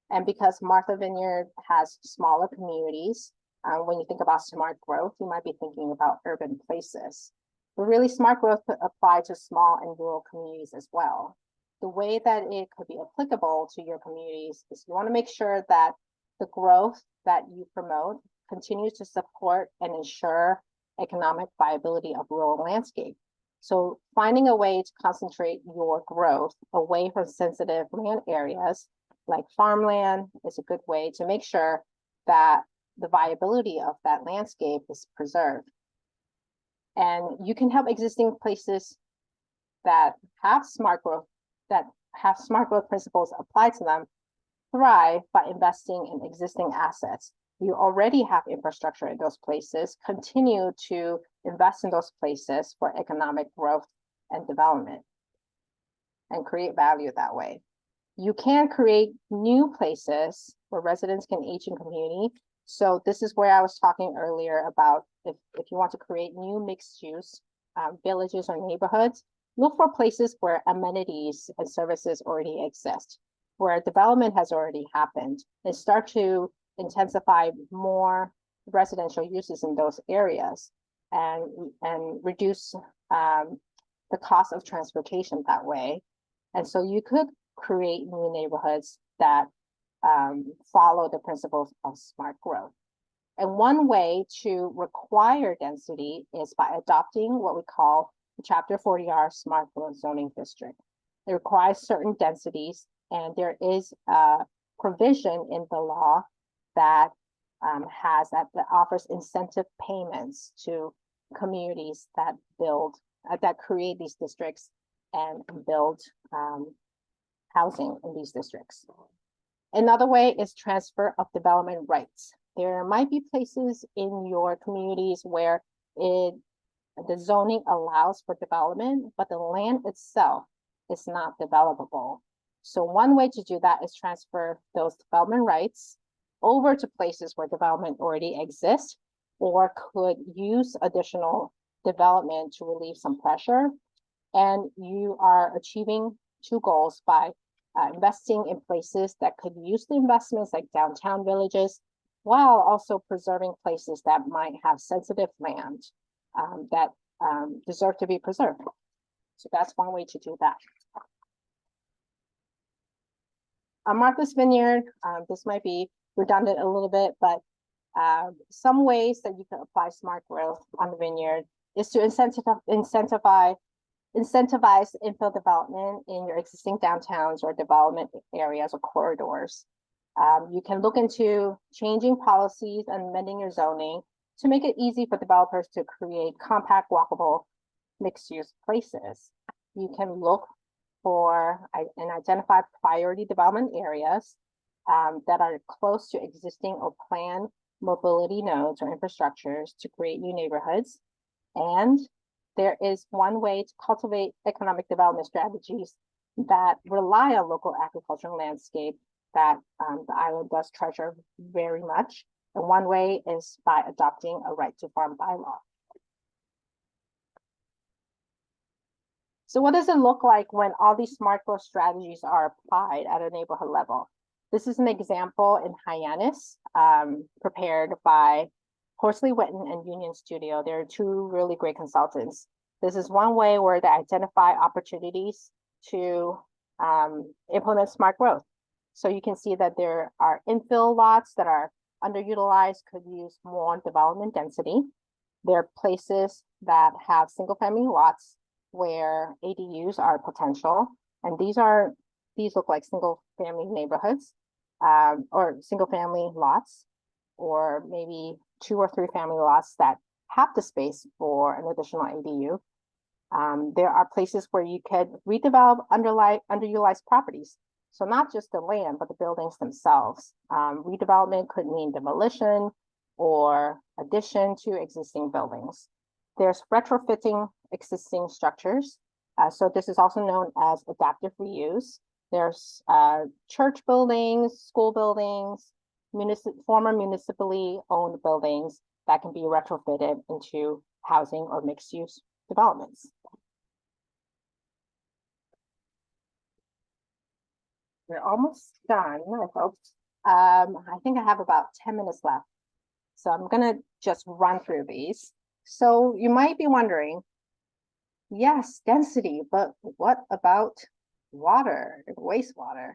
Speaker 2: And because Martha Vineyard has smaller communities, when you think about smart growth, you might be thinking about urban places. But really, smart growth could apply to small and rural communities as well. The way that it could be applicable to your communities is you want to make sure that the growth that you promote continues to support and ensure economic viability of rural landscape. So finding a way to concentrate your growth away from sensitive land areas like farmland is a good way to make sure that the viability of that landscape is preserved. And you can help existing places that have smart growth principles applied to them thrive by investing in existing assets. You already have infrastructure in those places, continue to invest in those places for economic growth and development and create value that way. You can create new places where residents can age in community. So this is where I was talking earlier about if you want to create new mixed use villages or neighborhoods, look for places where amenities and services already exist, where development has already happened, and start to intensify more residential uses in those areas and reduce the cost of transportation that way. And so you could create new neighborhoods that follow the principles of smart growth. And one way to require density is by adopting what we call the Chapter 40R Smart Growth Zoning District. It requires certain densities, and there is a provision in the law that offers incentive payments to communities that create these districts and build housing in these districts. Another way is transfer of development rights. There might be places in your communities where the zoning allows for development, but the land itself is not developable. So one way to do that is transfer those development rights over to places where development already exists or could use additional development to relieve some pressure. And you are achieving two goals by investing in places that could use the investments like downtown villages, while also preserving places that might have sensitive land that deserve to be preserved. So that's one way to do that. On Martha's Vineyard, this might be redundant a little bit, but some ways that you can apply smart growth on the vineyard is to incentivize infill development in your existing downtowns or development areas or corridors. You can look into changing policies and amending your zoning to make it easy for developers to create compact, walkable, mixed-use places. You can look for and identify priority development areas that are close to existing or planned mobility nodes or infrastructures to create new neighborhoods. And there is one way to cultivate economic development strategies that rely on local agricultural landscape that the island does treasure very much. And one way is by adopting a right to farm bylaw. So what does it look like when all these smart growth strategies are applied at a neighborhood level? This is an example in Hyannis, prepared by Horsley Witten and Union Studio. They're two really great consultants. This is one way where they identify opportunities to implement smart growth. So you can see that there are infill lots that are underutilized, could use more development density. There are places that have single family lots where ADUs are potential. And these look like single family neighborhoods, or single family lots, or maybe 2 or 3 family lots that have the space for an additional ADU. There are places where you could redevelop underutilized properties. So not just the land, but the buildings themselves. Redevelopment could mean demolition or addition to existing buildings. There's retrofitting existing structures. So this is also known as adaptive reuse. There's church buildings, school buildings, former municipally owned buildings that can be retrofitted into housing or mixed use developments. We're almost done, I hope. I think I have about 10 minutes left. So I'm gonna just run through these. So you might be wondering, yes, density, but what about water, wastewater?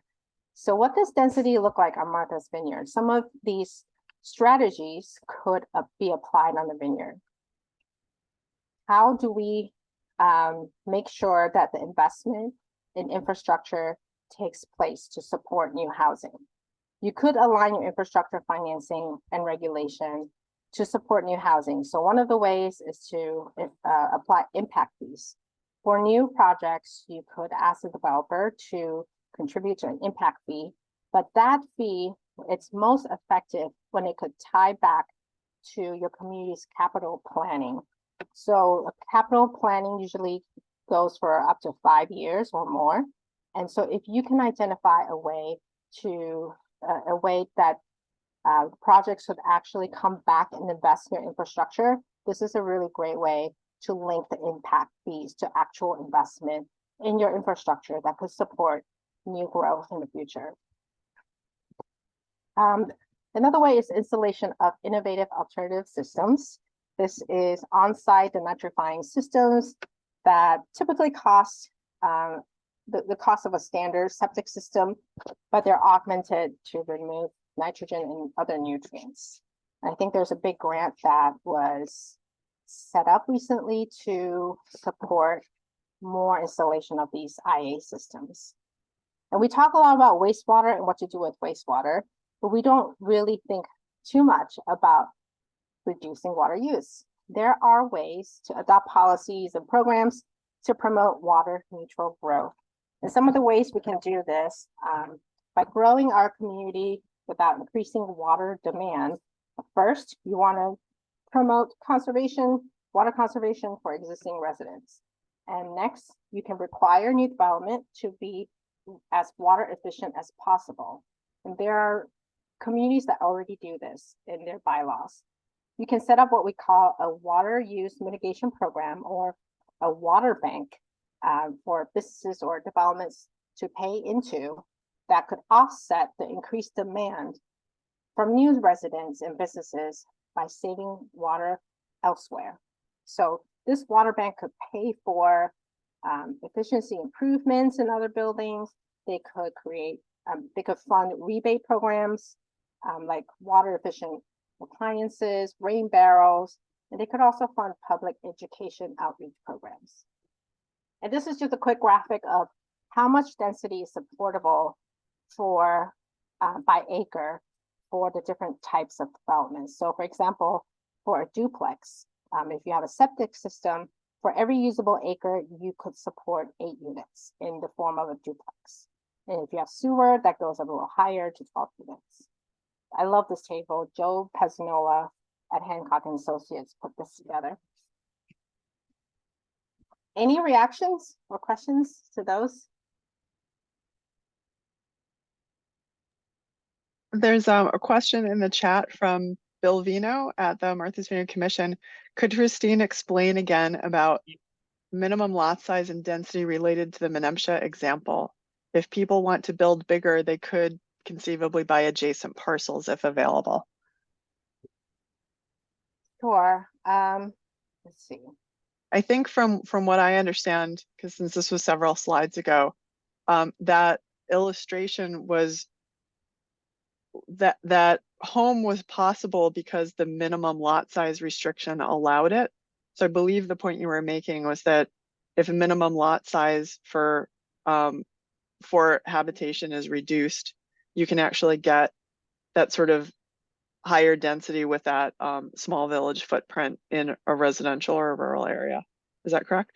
Speaker 2: So what does density look like on Martha's Vineyard? Some of these strategies could be applied on the vineyard. How do we make sure that the investment in infrastructure takes place to support new housing? You could align your infrastructure financing and regulation to support new housing. So one of the ways is to apply impact fees. For new projects, you could ask the developer to contribute to an impact fee, but that fee, it's most effective when it could tie back to your community's capital planning. So capital planning usually goes for up to 5 years or more. And so if you can identify a way that projects would actually come back and invest in your infrastructure, this is a really great way to link the impact fees to actual investment in your infrastructure that could support new growth in the future. Another way is installation of innovative alternative systems. This is on-site denitrifying systems that typically cost the cost of a standard septic system, but they're augmented to remove nitrogen and other nutrients. I think there's a big grant that was set up recently to support more installation of these IA systems. And we talk a lot about wastewater and what to do with wastewater, but we don't really think too much about reducing water use. There are ways to adopt policies and programs to promote water neutral growth. And some of the ways we can do this by growing our community without increasing water demand. First, you want to promote water conservation for existing residents. And next, you can require new development to be as water efficient as possible. And there are communities that already do this in their bylaws. You can set up what we call a water use mitigation program or a water bank for businesses or developments to pay into that could offset the increased demand from new residents and businesses by saving water elsewhere. So this water bank could pay for efficiency improvements in other buildings. They could they could fund rebate programs like water efficient appliances, rain barrels, and they could also fund public education outreach programs. And this is just a quick graphic of how much density is supportable for by acre for the different types of developments. So for example, for a duplex, if you have a septic system, for every usable acre, you could support 8 units in the form of a duplex. And if you have sewer, that goes a little higher to 12 units. I love this table. Joe Pezzanola at Hancock and Associates put this together. Any reactions or questions to those?
Speaker 1: There's a question in the chat from Bill Vino at the Martha's Vineyard Commission. Could Christine explain again about minimum lot size and density related to the Menemsha example. If people want to build bigger, they could conceivably buy adjacent parcels if available.
Speaker 2: Sure. Let's see.
Speaker 1: I think from what I understand, because since this was several slides ago, that illustration was that home was possible because the minimum lot size restriction allowed it. So I believe the point you were making was that if a minimum lot size for habitation is reduced, you can actually get that sort of higher density with that small village footprint in a residential or a rural area. Is that correct?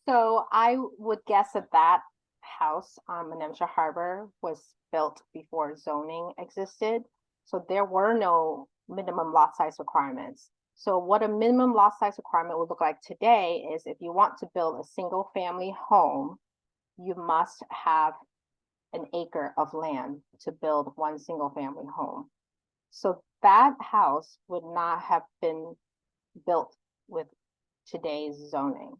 Speaker 2: So I would guess that house on Menemsha Harbor was built before zoning existed. So there were no minimum lot size requirements. So what a minimum lot size requirement would look like today is if you want to build a single family home, you must have an acre of land to build one single family home. So that house would not have been built with today's zoning.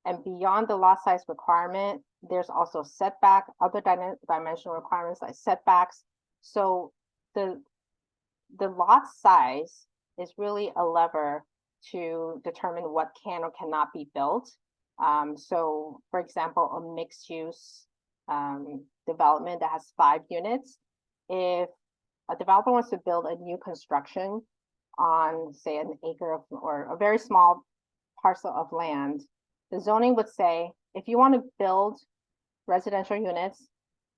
Speaker 2: And beyond the lot size requirement, there's also setback, other dimensional requirements like setbacks. So the lot size is really a lever to determine what can or cannot be built. So for example, a mixed use development that has 5 units, if a developer wants to build a new construction on, say, an acre of, or a very small parcel of land, the zoning would say, if you want to build residential units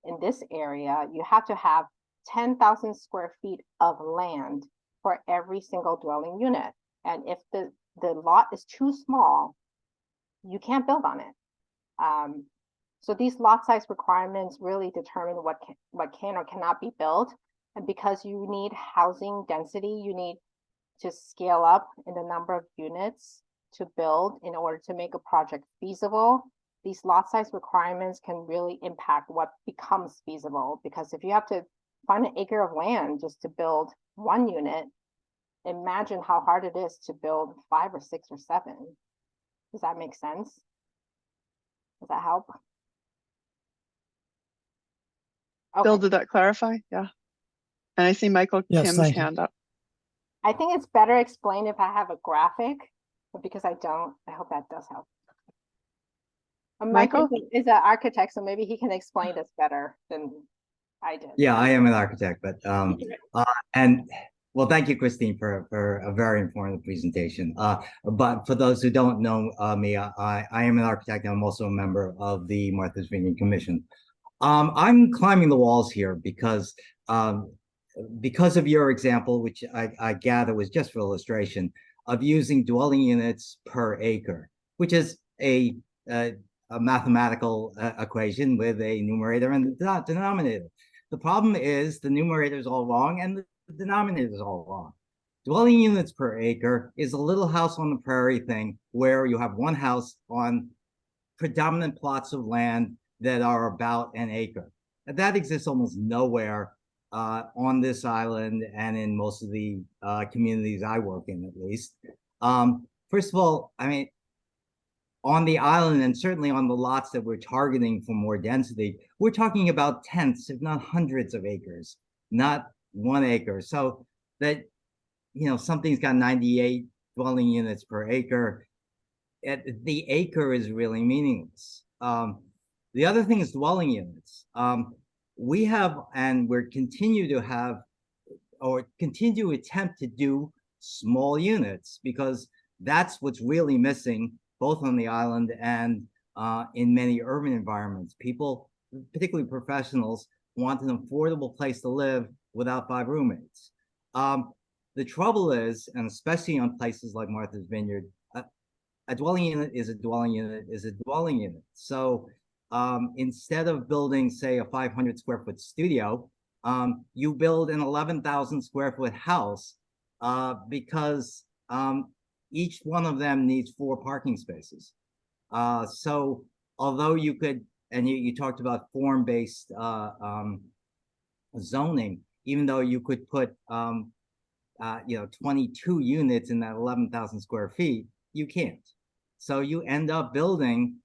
Speaker 2: in this area, you have to have 10,000 square feet of land for every single dwelling unit. And if the lot is too small, you can't build on it. So these lot size requirements really determine what can or cannot be built. And because you need housing density, you need to scale up in the number of units to build in order to make a project feasible. These lot size requirements can really impact what becomes feasible, because if you have to find an acre of land just to build 1 unit, imagine how hard it is to build 5 or 6 or 7. Does that make sense? Does that help?
Speaker 1: Bill,
Speaker 2: Okay.
Speaker 1: did that clarify? Yeah. And I see Michael
Speaker 6: Yes,
Speaker 1: Kim's
Speaker 6: thank you.
Speaker 1: hand up.
Speaker 2: I think it's better explained if I have a graphic, but because I don't, I hope that does help.
Speaker 1: Michael?
Speaker 2: Is an architect, so maybe he can explain this better than I did.
Speaker 7: Yeah, I am an architect, but and well, thank you, Christine, for a very informative presentation. But for those who don't know me, I am an architect, and I'm also a member of the Martha's Vineyard Commission. I'm climbing the walls here because of your example, which I gather was just for illustration, of using dwelling units per acre, which is a mathematical equation with a numerator and a denominator. The problem is the numerator is all wrong and the denominator is all wrong. Dwelling units per acre is a little house on the prairie thing where you have one house on predominant plots of land that are about an acre. And that exists almost nowhere on this island and in most of the communities I work in, at least. First of all, I mean, on the island and certainly on the lots that we're targeting for more density, we're talking about tenths, if not hundreds of acres, not 1 acre. So that, you know, something's got 98 dwelling units per acre. The acre is really meaningless. The other thing is dwelling units. We have, and we're continue to have, or continue to attempt to do small units, because that's what's really missing, both on the island and in many urban environments. People, particularly professionals, want an affordable place to live without 5 roommates. The trouble is, and especially on places like Martha's Vineyard, a dwelling unit is a dwelling unit is a dwelling unit. So instead of building, say, a 500 square foot studio, you build an 11,000 square foot house because each one of them needs 4 parking spaces. So although you could, and you talked about form-based zoning, even though you could put 22 units in that 11,000 square feet, you can't. So you end up building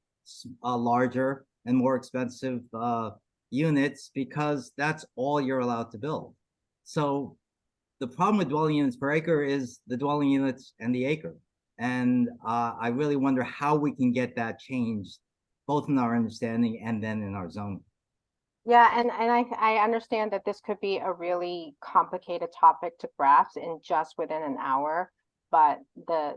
Speaker 7: larger and more expensive units because that's all you're allowed to build. So the problem with dwelling units per acre is the dwelling units and the acre. And I really wonder how we can get that changed, both in our understanding and then in our zoning.
Speaker 2: Yeah, and I understand that this could be a really complicated topic to grasp in just within an hour. But the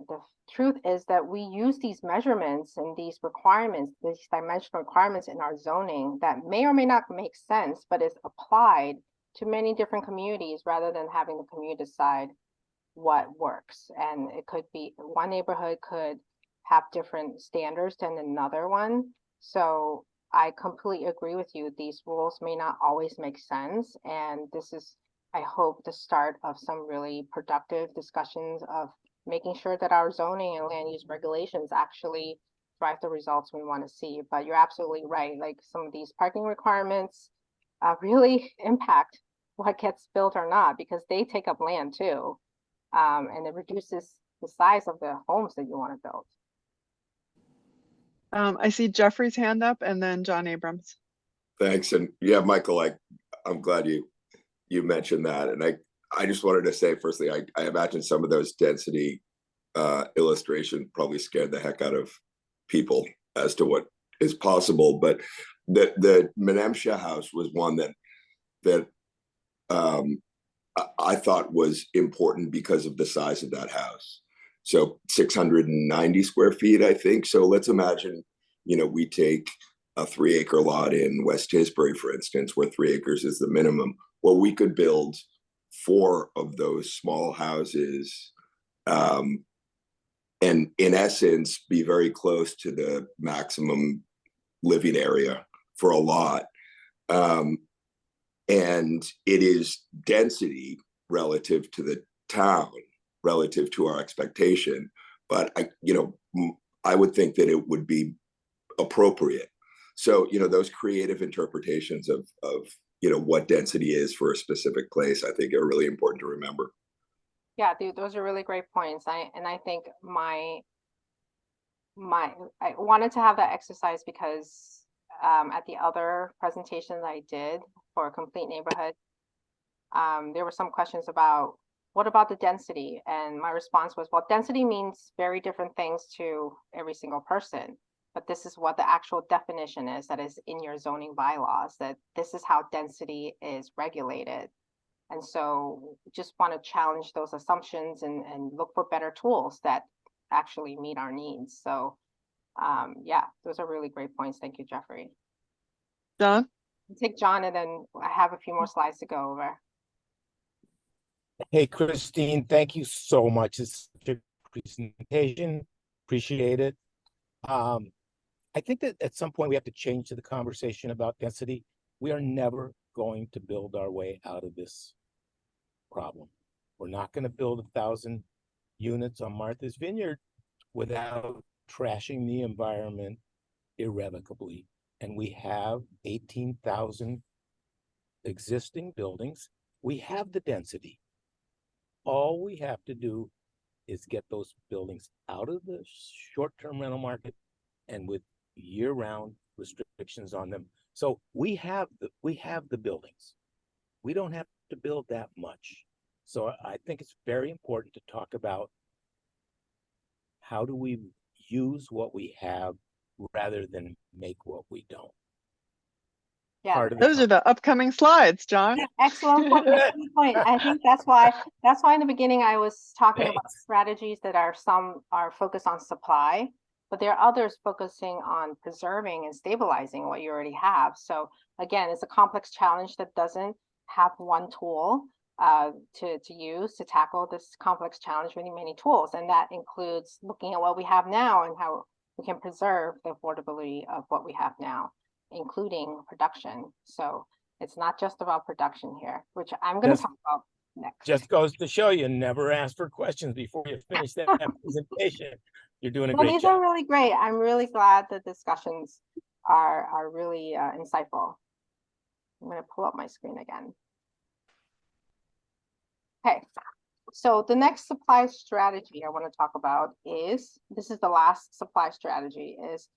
Speaker 2: truth is that we use these measurements and these requirements, these dimensional requirements in our zoning that may or may not make sense, but is applied to many different communities rather than having the community decide what works. And it could be one neighborhood could have different standards than another one. So I completely agree with you. These rules may not always make sense. And this is, I hope, the start of some really productive discussions of making sure that our zoning and land use regulations actually drive the results we want to see. But you're absolutely right. Like some of these parking requirements really impact what gets built or not, because they take up land too. And it reduces the size of the homes that you want to build.
Speaker 1: I see Jeffrey's hand up and then John Abrams.
Speaker 4: Thanks. And yeah, Michael, I'm glad you mentioned that. And I just wanted to say, firstly, I imagine some of those density illustrations probably scared the heck out of people as to what is possible. But the Menemsha house was one that I thought was important because of the size of that house. So 690 square feet, I think. So let's imagine, we take a 3-acre lot in West Tisbury, for instance, where 3 acres is the minimum. Well, we could build 4 of those small houses, and in essence, be very close to the maximum living area for a lot. And it is density relative to the town, relative to our expectation. But I would think that it would be appropriate. So, those creative interpretations of what density is for a specific place, I think are really important to remember.
Speaker 2: Yeah, dude, those are really great points. I think I wanted to have that exercise because at the other presentation that I did for a complete neighborhood, there were some questions about what about the density? And my response was, well, density means very different things to every single person. But this is what the actual definition is that is in your zoning bylaws, that this is how density is regulated. And so just want to challenge those assumptions and look for better tools that actually meet our needs. So yeah, those are really great points. Thank you, Jeffrey.
Speaker 1: John?
Speaker 2: I'll take John, and then I have a few more slides to go over.
Speaker 6: Hey, Christine, thank you so much. It's such a presentation. Appreciate it. I think that at some point we have to change the conversation about density. We are never going to build our way out of this problem. We're not going to build 1,000 units on Martha's Vineyard without trashing the environment irrevocably. And we have 18,000 existing buildings. We have the density. All we have to do is get those buildings out of the short-term rental market and with year-round restrictions on them. So we have the buildings. We don't have to build that much. So I think it's very important to talk about how do we use what we have rather than make what we don't.
Speaker 2: Yeah,
Speaker 1: Those are the upcoming slides, John.
Speaker 2: yeah, excellent point. Excellent point. I think that's why in the beginning I was talking about strategies that some are focused on supply, but there are others focusing on preserving and stabilizing what you already have. So again, it's a complex challenge that doesn't have one tool to use to tackle this complex challenge with many tools. And that includes looking at what we have now and how we can preserve the affordability of what we have now, including production. So it's not just about production here, which I'm going to talk about next.
Speaker 6: Just goes to show you never ask for questions before you finish that presentation. You're doing a great job.
Speaker 2: These are really great. I'm really glad the discussions are really insightful. I'm going to pull up my screen again. Okay, So the next supply strategy I want to talk about is, this is the last supply strategy, is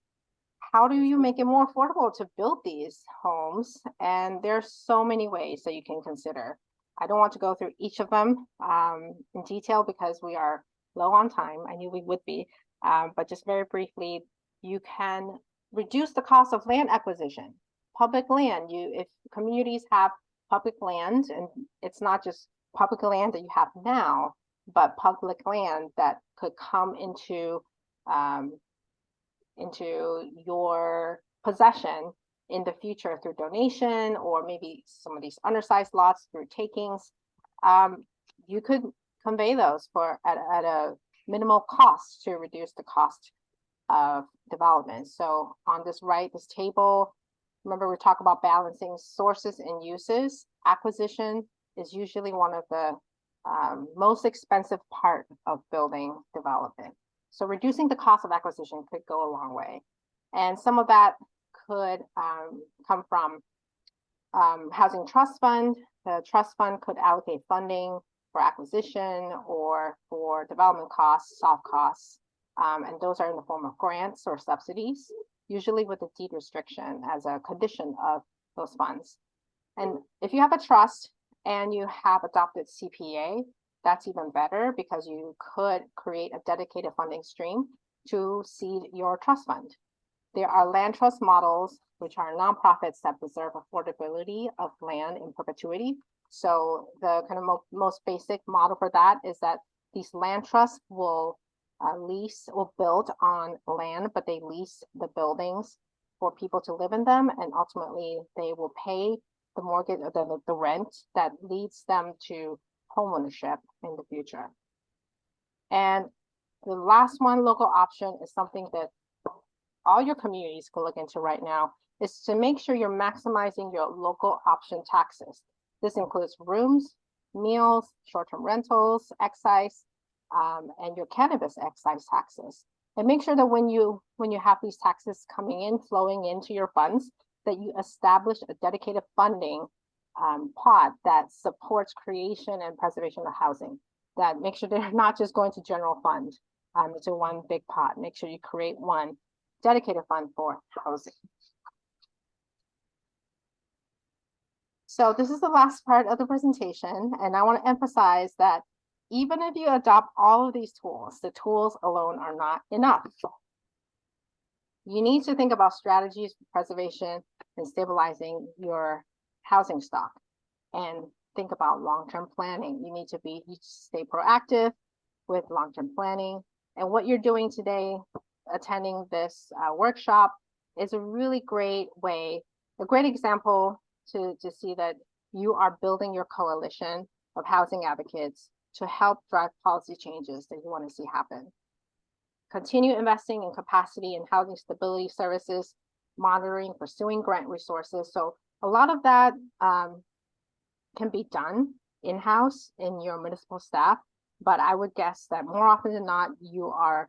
Speaker 2: how do you make it more affordable to build these homes? And there's so many ways that you can consider. I don't want to go through each of them in detail because we are low on time. I knew we would be, but just very briefly, you can reduce the cost of land acquisition. Public land, if communities have public land, and it's not just public land that you have now, but public land that could come into your possession in the future through donation, or maybe some of these undersized lots through takings, you could convey those at a minimal cost to reduce the cost of development. So on this this table, remember we talk about balancing sources and uses. Acquisition is usually one of the most expensive part of building development. So reducing the cost of acquisition could go a long way. And some of that could come from housing trust fund. The trust fund could allocate funding for acquisition or for development costs, soft costs. And those are in the form of grants or subsidies, usually with a deed restriction as a condition of those funds. And if you have a trust and you have adopted CPA, that's even better because you could create a dedicated funding stream to seed your trust fund. There are land trust models, which are nonprofits that preserve affordability of land in perpetuity. So the kind of most basic model for that is that these land trusts will build on land, but they lease the buildings for people to live in them, and ultimately they will pay the mortgage, the rent that leads them to homeownership in the future. And the last one, local option, is something that all your communities can look into right now, is to make sure you're maximizing your local option taxes. This includes rooms, meals, short-term rentals, excise, and your cannabis excise taxes. And make sure that when you have these taxes coming in, flowing into your funds, that you establish a dedicated funding pot that supports creation and preservation of housing. That make sure they're not just going to general fund to one big pot. Make sure you create one dedicated fund for housing. So this is the last part of the presentation, and I want to emphasize that even if you adopt all of these tools, the tools alone are not enough. You need to think about strategies for preservation and stabilizing your housing stock, and think about long-term planning. You need to stay proactive with long-term planning. And what you're doing today, attending this workshop, is a really great way, a great example to see that you are building your coalition of housing advocates to help drive policy changes that you want to see happen. Continue investing in capacity and housing stability services, monitoring, pursuing grant resources. So a lot of that can be done in-house in your municipal staff, but I would guess that more often than not, you are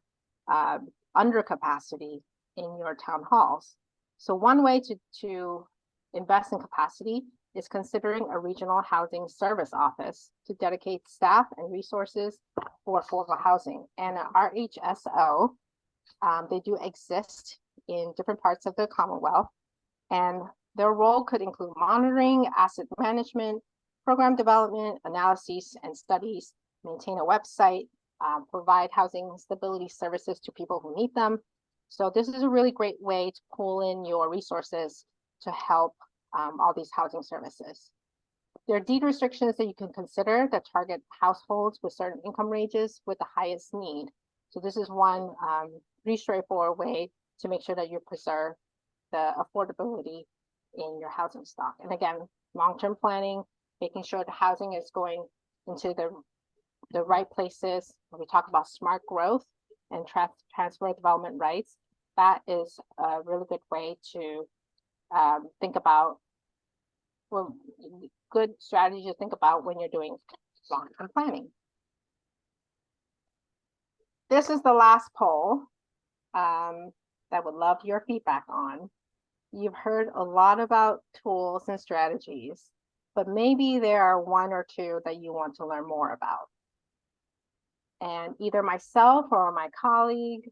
Speaker 2: under capacity in your town halls. So one way to invest in capacity is considering a regional housing service office to dedicate staff and resources for affordable housing. And RHSO, they do exist in different parts of the Commonwealth, and their role could include monitoring, asset management, program development, analyses and studies, maintain a website, provide housing stability services to people who need them. So this is a really great way to pull in your resources to help all these housing services. There are deed restrictions that you can consider that target households with certain income ranges with the highest need. So this is one pretty straightforward way to make sure that you preserve the affordability in your housing stock. And again, long-term planning, making sure the housing is going into the right places. When we talk about smart growth and transfer development rights, that is a really good way to think about, well, good strategy to think about when you're doing long-term planning. This is the last poll that I would love your feedback on. You've heard a lot about tools and strategies, but maybe there are one or two that you want to learn more about. And either myself or my colleague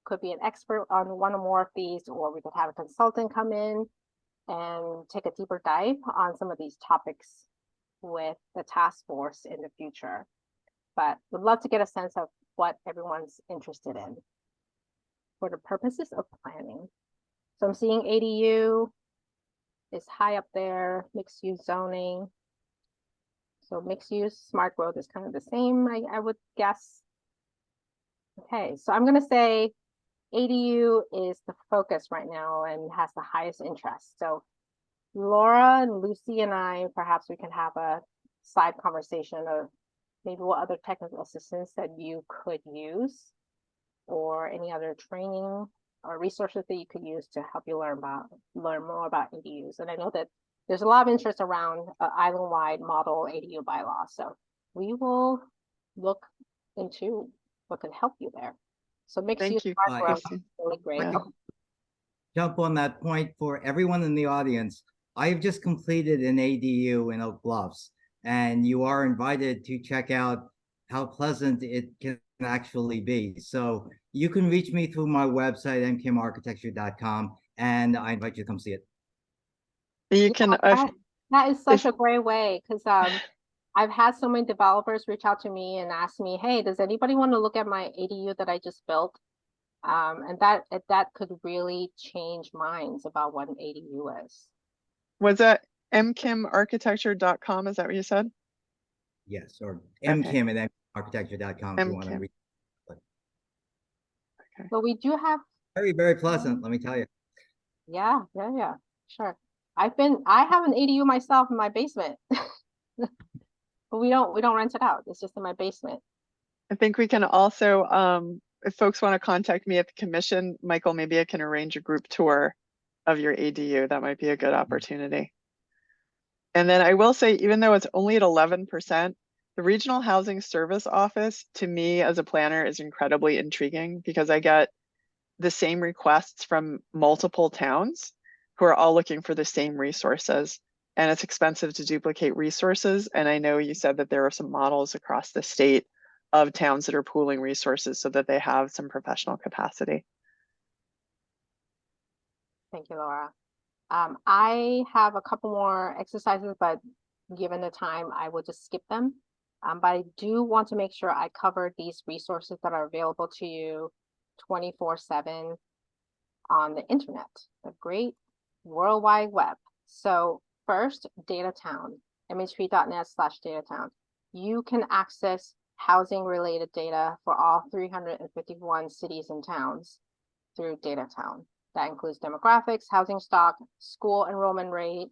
Speaker 2: could be an expert on one or more of these, or we could have a consultant come in and take a deeper dive on some of these topics with the task force in the future. But would love to get a sense of what everyone's interested in for the purposes of planning. So I'm seeing ADU is high up there, mixed use zoning. So mixed use, smart growth is kind of the same, I would guess. Okay, so I'm gonna say ADU is the focus right now and has the highest interest. So Laura and Lucy and I, perhaps we can have a side conversation of maybe what other technical assistance that you could use, or any other training or resources that you could use to help you learn more about ADUs. And I know that there's a lot of interest around island-wide model ADU bylaw. So we will look into what can help you there. So mixed
Speaker 1: Thank
Speaker 2: use
Speaker 1: you,
Speaker 2: smart growth is
Speaker 1: Christine.
Speaker 2: really great.
Speaker 1: Yeah.
Speaker 7: Jump on that point for everyone in the audience. I have just completed an ADU in Oak Bluffs, and you are invited to check out how pleasant it can actually be. So you can reach me through my website, mkmarchitecture.com, and I invite you to come see it.
Speaker 1: You can,
Speaker 2: That is such
Speaker 1: if-
Speaker 2: a great way, because I've had so many developers reach out to me and ask me, hey, does anybody want to look at my ADU that I just built? And that could really change minds about what an ADU is.
Speaker 1: was that mkimarchitecture.com? Is that what you said?
Speaker 7: Yes, or
Speaker 1: Okay.
Speaker 7: mkim at mkmarchitecture.com if you want to
Speaker 1: MKim.
Speaker 7: read.
Speaker 2: But we do have,
Speaker 7: Very, very pleasant, let me tell you.
Speaker 2: yeah, sure. I have an ADU myself in my basement. But we don't rent it out. It's just in my basement.
Speaker 1: I think we can also, if folks want to contact me at the commission, Michael, maybe I can arrange a group tour of your ADU. That might be a good opportunity. And then I will say, even though it's only at 11%, the Regional Housing Service Office, to me as a planner, is incredibly intriguing because I get the same requests from multiple towns who are all looking for the same resources. And it's expensive to duplicate resources. And I know you said that there are some models across the state of towns that are pooling resources so that they have some professional capacity.
Speaker 2: Thank you, Laura. I have a couple more exercises, but given the time, I will just skip them. But I do want to make sure I cover these resources that are available to you 24/7 on the internet, the great World Wide Web. So first, Datatown, mhp.net/Datatown. You can access housing related data for all 351 cities and towns through Datatown. That includes demographics, housing stock, school enrollment rate,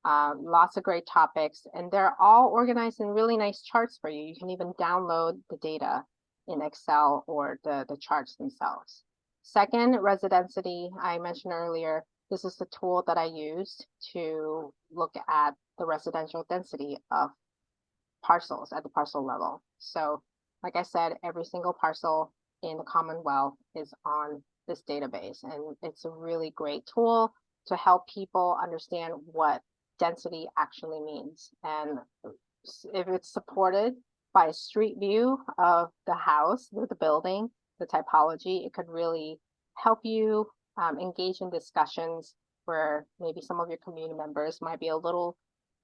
Speaker 2: lots of great topics, and they're all organized in really nice charts for you. You can even download the data in Excel or the charts themselves. Second, Residensity, I mentioned earlier, this is the tool that I used to look at the residential density of parcels at the parcel level. So like I said, every single parcel in the Commonwealth is on this database, and it's a really great tool to help people understand what density actually means. And if it's supported by a street view of the house or the building, the typology, it could really help you engage in discussions where maybe some of your community members might be a little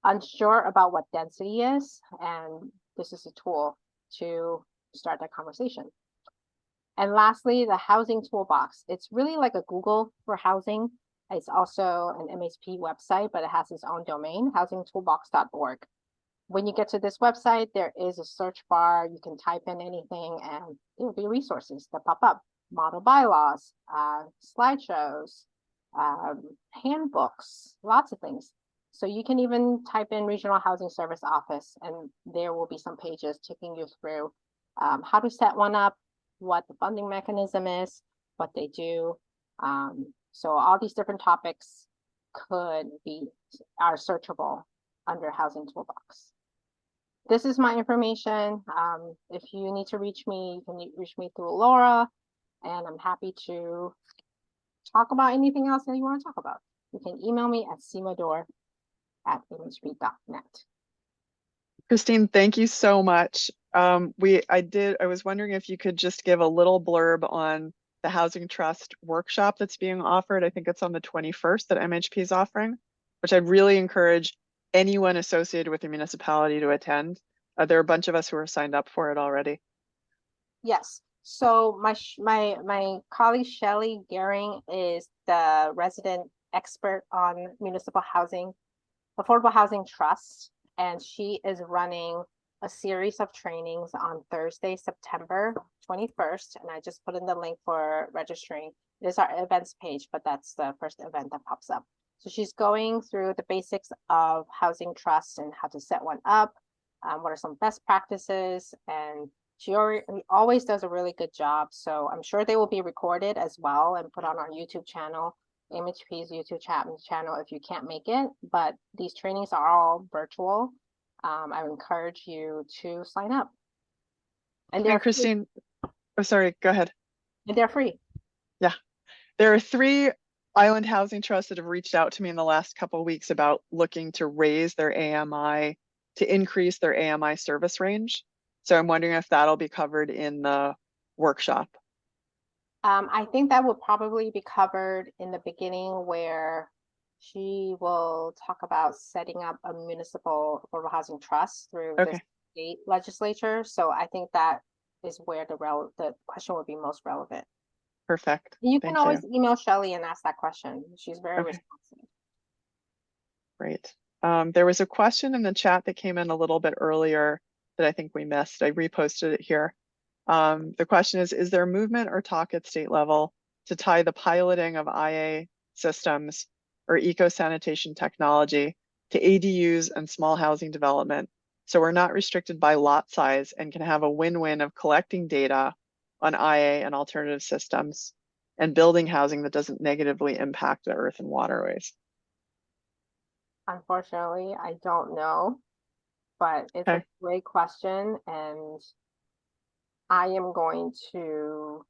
Speaker 2: unsure about what density is, and this is a tool to start that conversation. And lastly, the housing toolbox. It's really like a Google for housing. It's also an MHP website, but it has its own domain, housingtoolbox.org. When you get to this website, there is a search bar. You can type in anything and there will be resources that pop up. Model bylaws, slideshows, handbooks, lots of things. So you can even type in Regional Housing Service Office, and there will be some pages taking you through how to set one up, what the funding mechanism is, what they do. So all these different topics are searchable under Housing Toolbox. This is my information. If you need to reach me, you can reach me through Laura, and I'm happy to talk about anything else that you want to talk about. You can email me at cmadore@mhp.net.
Speaker 1: Christine, thank you so much. I was wondering if you could just give a little blurb on the Housing Trust workshop that's being offered. I think it's on the 21st that MHP is offering, which I'd really encourage anyone associated with the municipality to attend. There are a bunch of us who are signed up for it already.
Speaker 2: Yes, so my colleague Shelley Gehring is the resident expert on municipal housing, affordable housing trust, and she is running a series of trainings on Thursday, September 21st, and I just put in the link for registering. It is our events page, but that's the first event that pops up. So she's going through the basics of housing trust and how to set one up, what are some best practices, and she always does a really good job. So I'm sure they will be recorded as well and put on our YouTube channel, MHP's YouTube channel if you can't make it. But these trainings are all virtual. I would encourage you to sign up. And they're
Speaker 1: Christine, oh, sorry, go ahead.
Speaker 2: And they're free.
Speaker 1: Yeah, there are 3 island housing trusts that have reached out to me in the last couple of weeks about looking to raise their AMI, to increase their AMI service range. So I'm wondering if that'll be covered in the workshop.
Speaker 2: I think that will probably be covered in the beginning where she will talk about setting up a municipal affordable housing trust through the
Speaker 1: Okay.
Speaker 2: state legislature. So I think that is where the question would be most relevant.
Speaker 1: Perfect.
Speaker 2: You can
Speaker 1: Thank
Speaker 2: always
Speaker 1: you.
Speaker 2: email Shelley and ask that question. She's very
Speaker 1: Okay.
Speaker 2: responsive.
Speaker 1: Great. There was a question in the chat that came in a little bit earlier that I think we missed. I reposted it here. The question is there movement or talk at state level to tie the piloting of IA systems or eco-sanitation technology to ADUs and small housing development, so we're not restricted by lot size and can have a win-win of collecting data on IA and alternative systems and building housing that doesn't negatively impact the earth and waterways?
Speaker 2: Unfortunately, I don't know, but it's
Speaker 1: Okay.
Speaker 2: a great question, and I am going to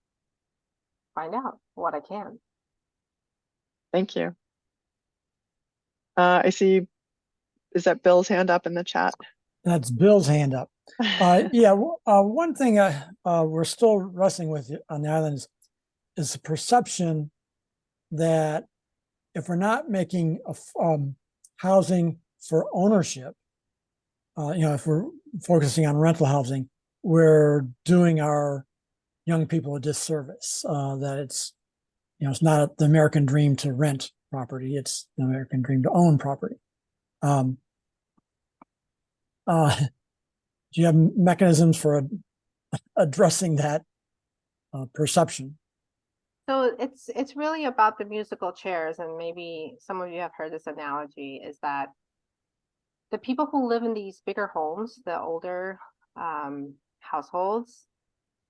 Speaker 2: find out what I can.
Speaker 1: Thank you. I see, is that Bill's hand up in the chat?
Speaker 8: That's Bill's hand up. Yeah, one thing we're still wrestling with on the island is the perception that if we're not making housing for ownership, if we're focusing on rental housing, we're doing our young people a disservice. That it's not the American dream to rent property; it's the American dream to own property. Do you have mechanisms for addressing that perception?
Speaker 2: So it's really about the musical chairs, and maybe some of you have heard this analogy, is that the people who live in these bigger homes, the older households,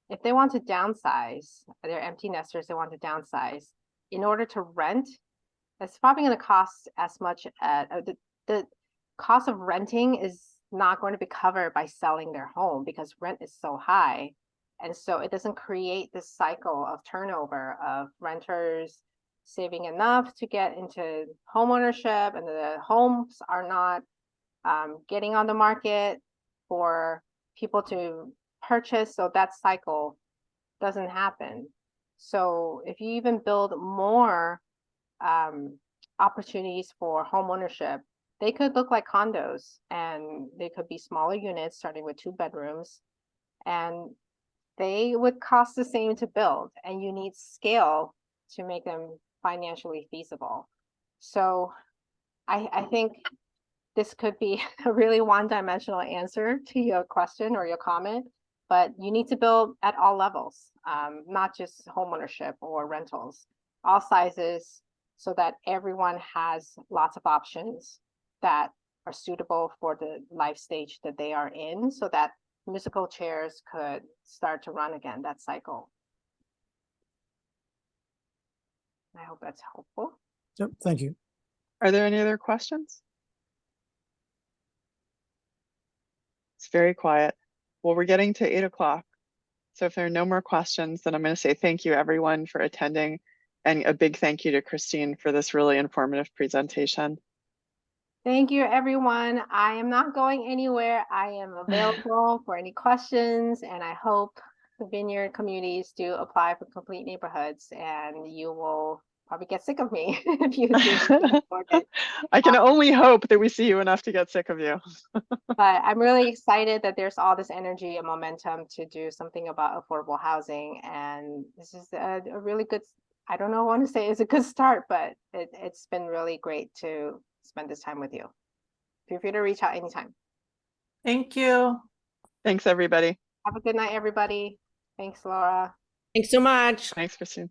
Speaker 2: if they want to downsize, they're empty nesters, they want to downsize, in order to rent, it's probably going to cost as much as the cost of renting is not going to be covered by selling their home because rent is so high. And so it doesn't create this cycle of turnover of renters saving enough to get into home ownership, and the homes are not getting on the market for people to purchase. So that cycle doesn't happen. So if you even build more opportunities for home ownership, they could look like condos, and they could be smaller units starting with 2 bedrooms, and they would cost the same to build, and you need scale to make them financially feasible. So I think this could be a really one-dimensional answer to your question or your comment, but you need to build at all levels, not just homeownership or rentals, all sizes, so that everyone has lots of options that are suitable for the life stage that they are in, so that musical chairs could start to run again, that cycle. I hope that's helpful.
Speaker 8: Yep, thank you.
Speaker 1: Are there any other questions? It's very quiet. Well, we're getting to 8 o'clock. So if there are no more questions, then I'm going to say thank you everyone for attending, and a big thank you to Christine for this really informative presentation.
Speaker 2: Thank you, everyone. I am not going anywhere. I am available for any questions, and I hope the vineyard communities do apply for complete neighborhoods, and you will probably get sick of me if you do.
Speaker 1: I can only hope that we see you enough to get sick of you.
Speaker 2: But I'm really excited that there's all this energy and momentum to do something about affordable housing, and this is a really good. I don't know, I want to say it's a good start, but it's been really great to spend this time with you. Feel free to reach out anytime.
Speaker 9: Thank you.
Speaker 1: Thanks, everybody.
Speaker 2: Have a good night, everybody. Thanks, Laura.
Speaker 9: Thanks so much.
Speaker 1: Thanks, Christine.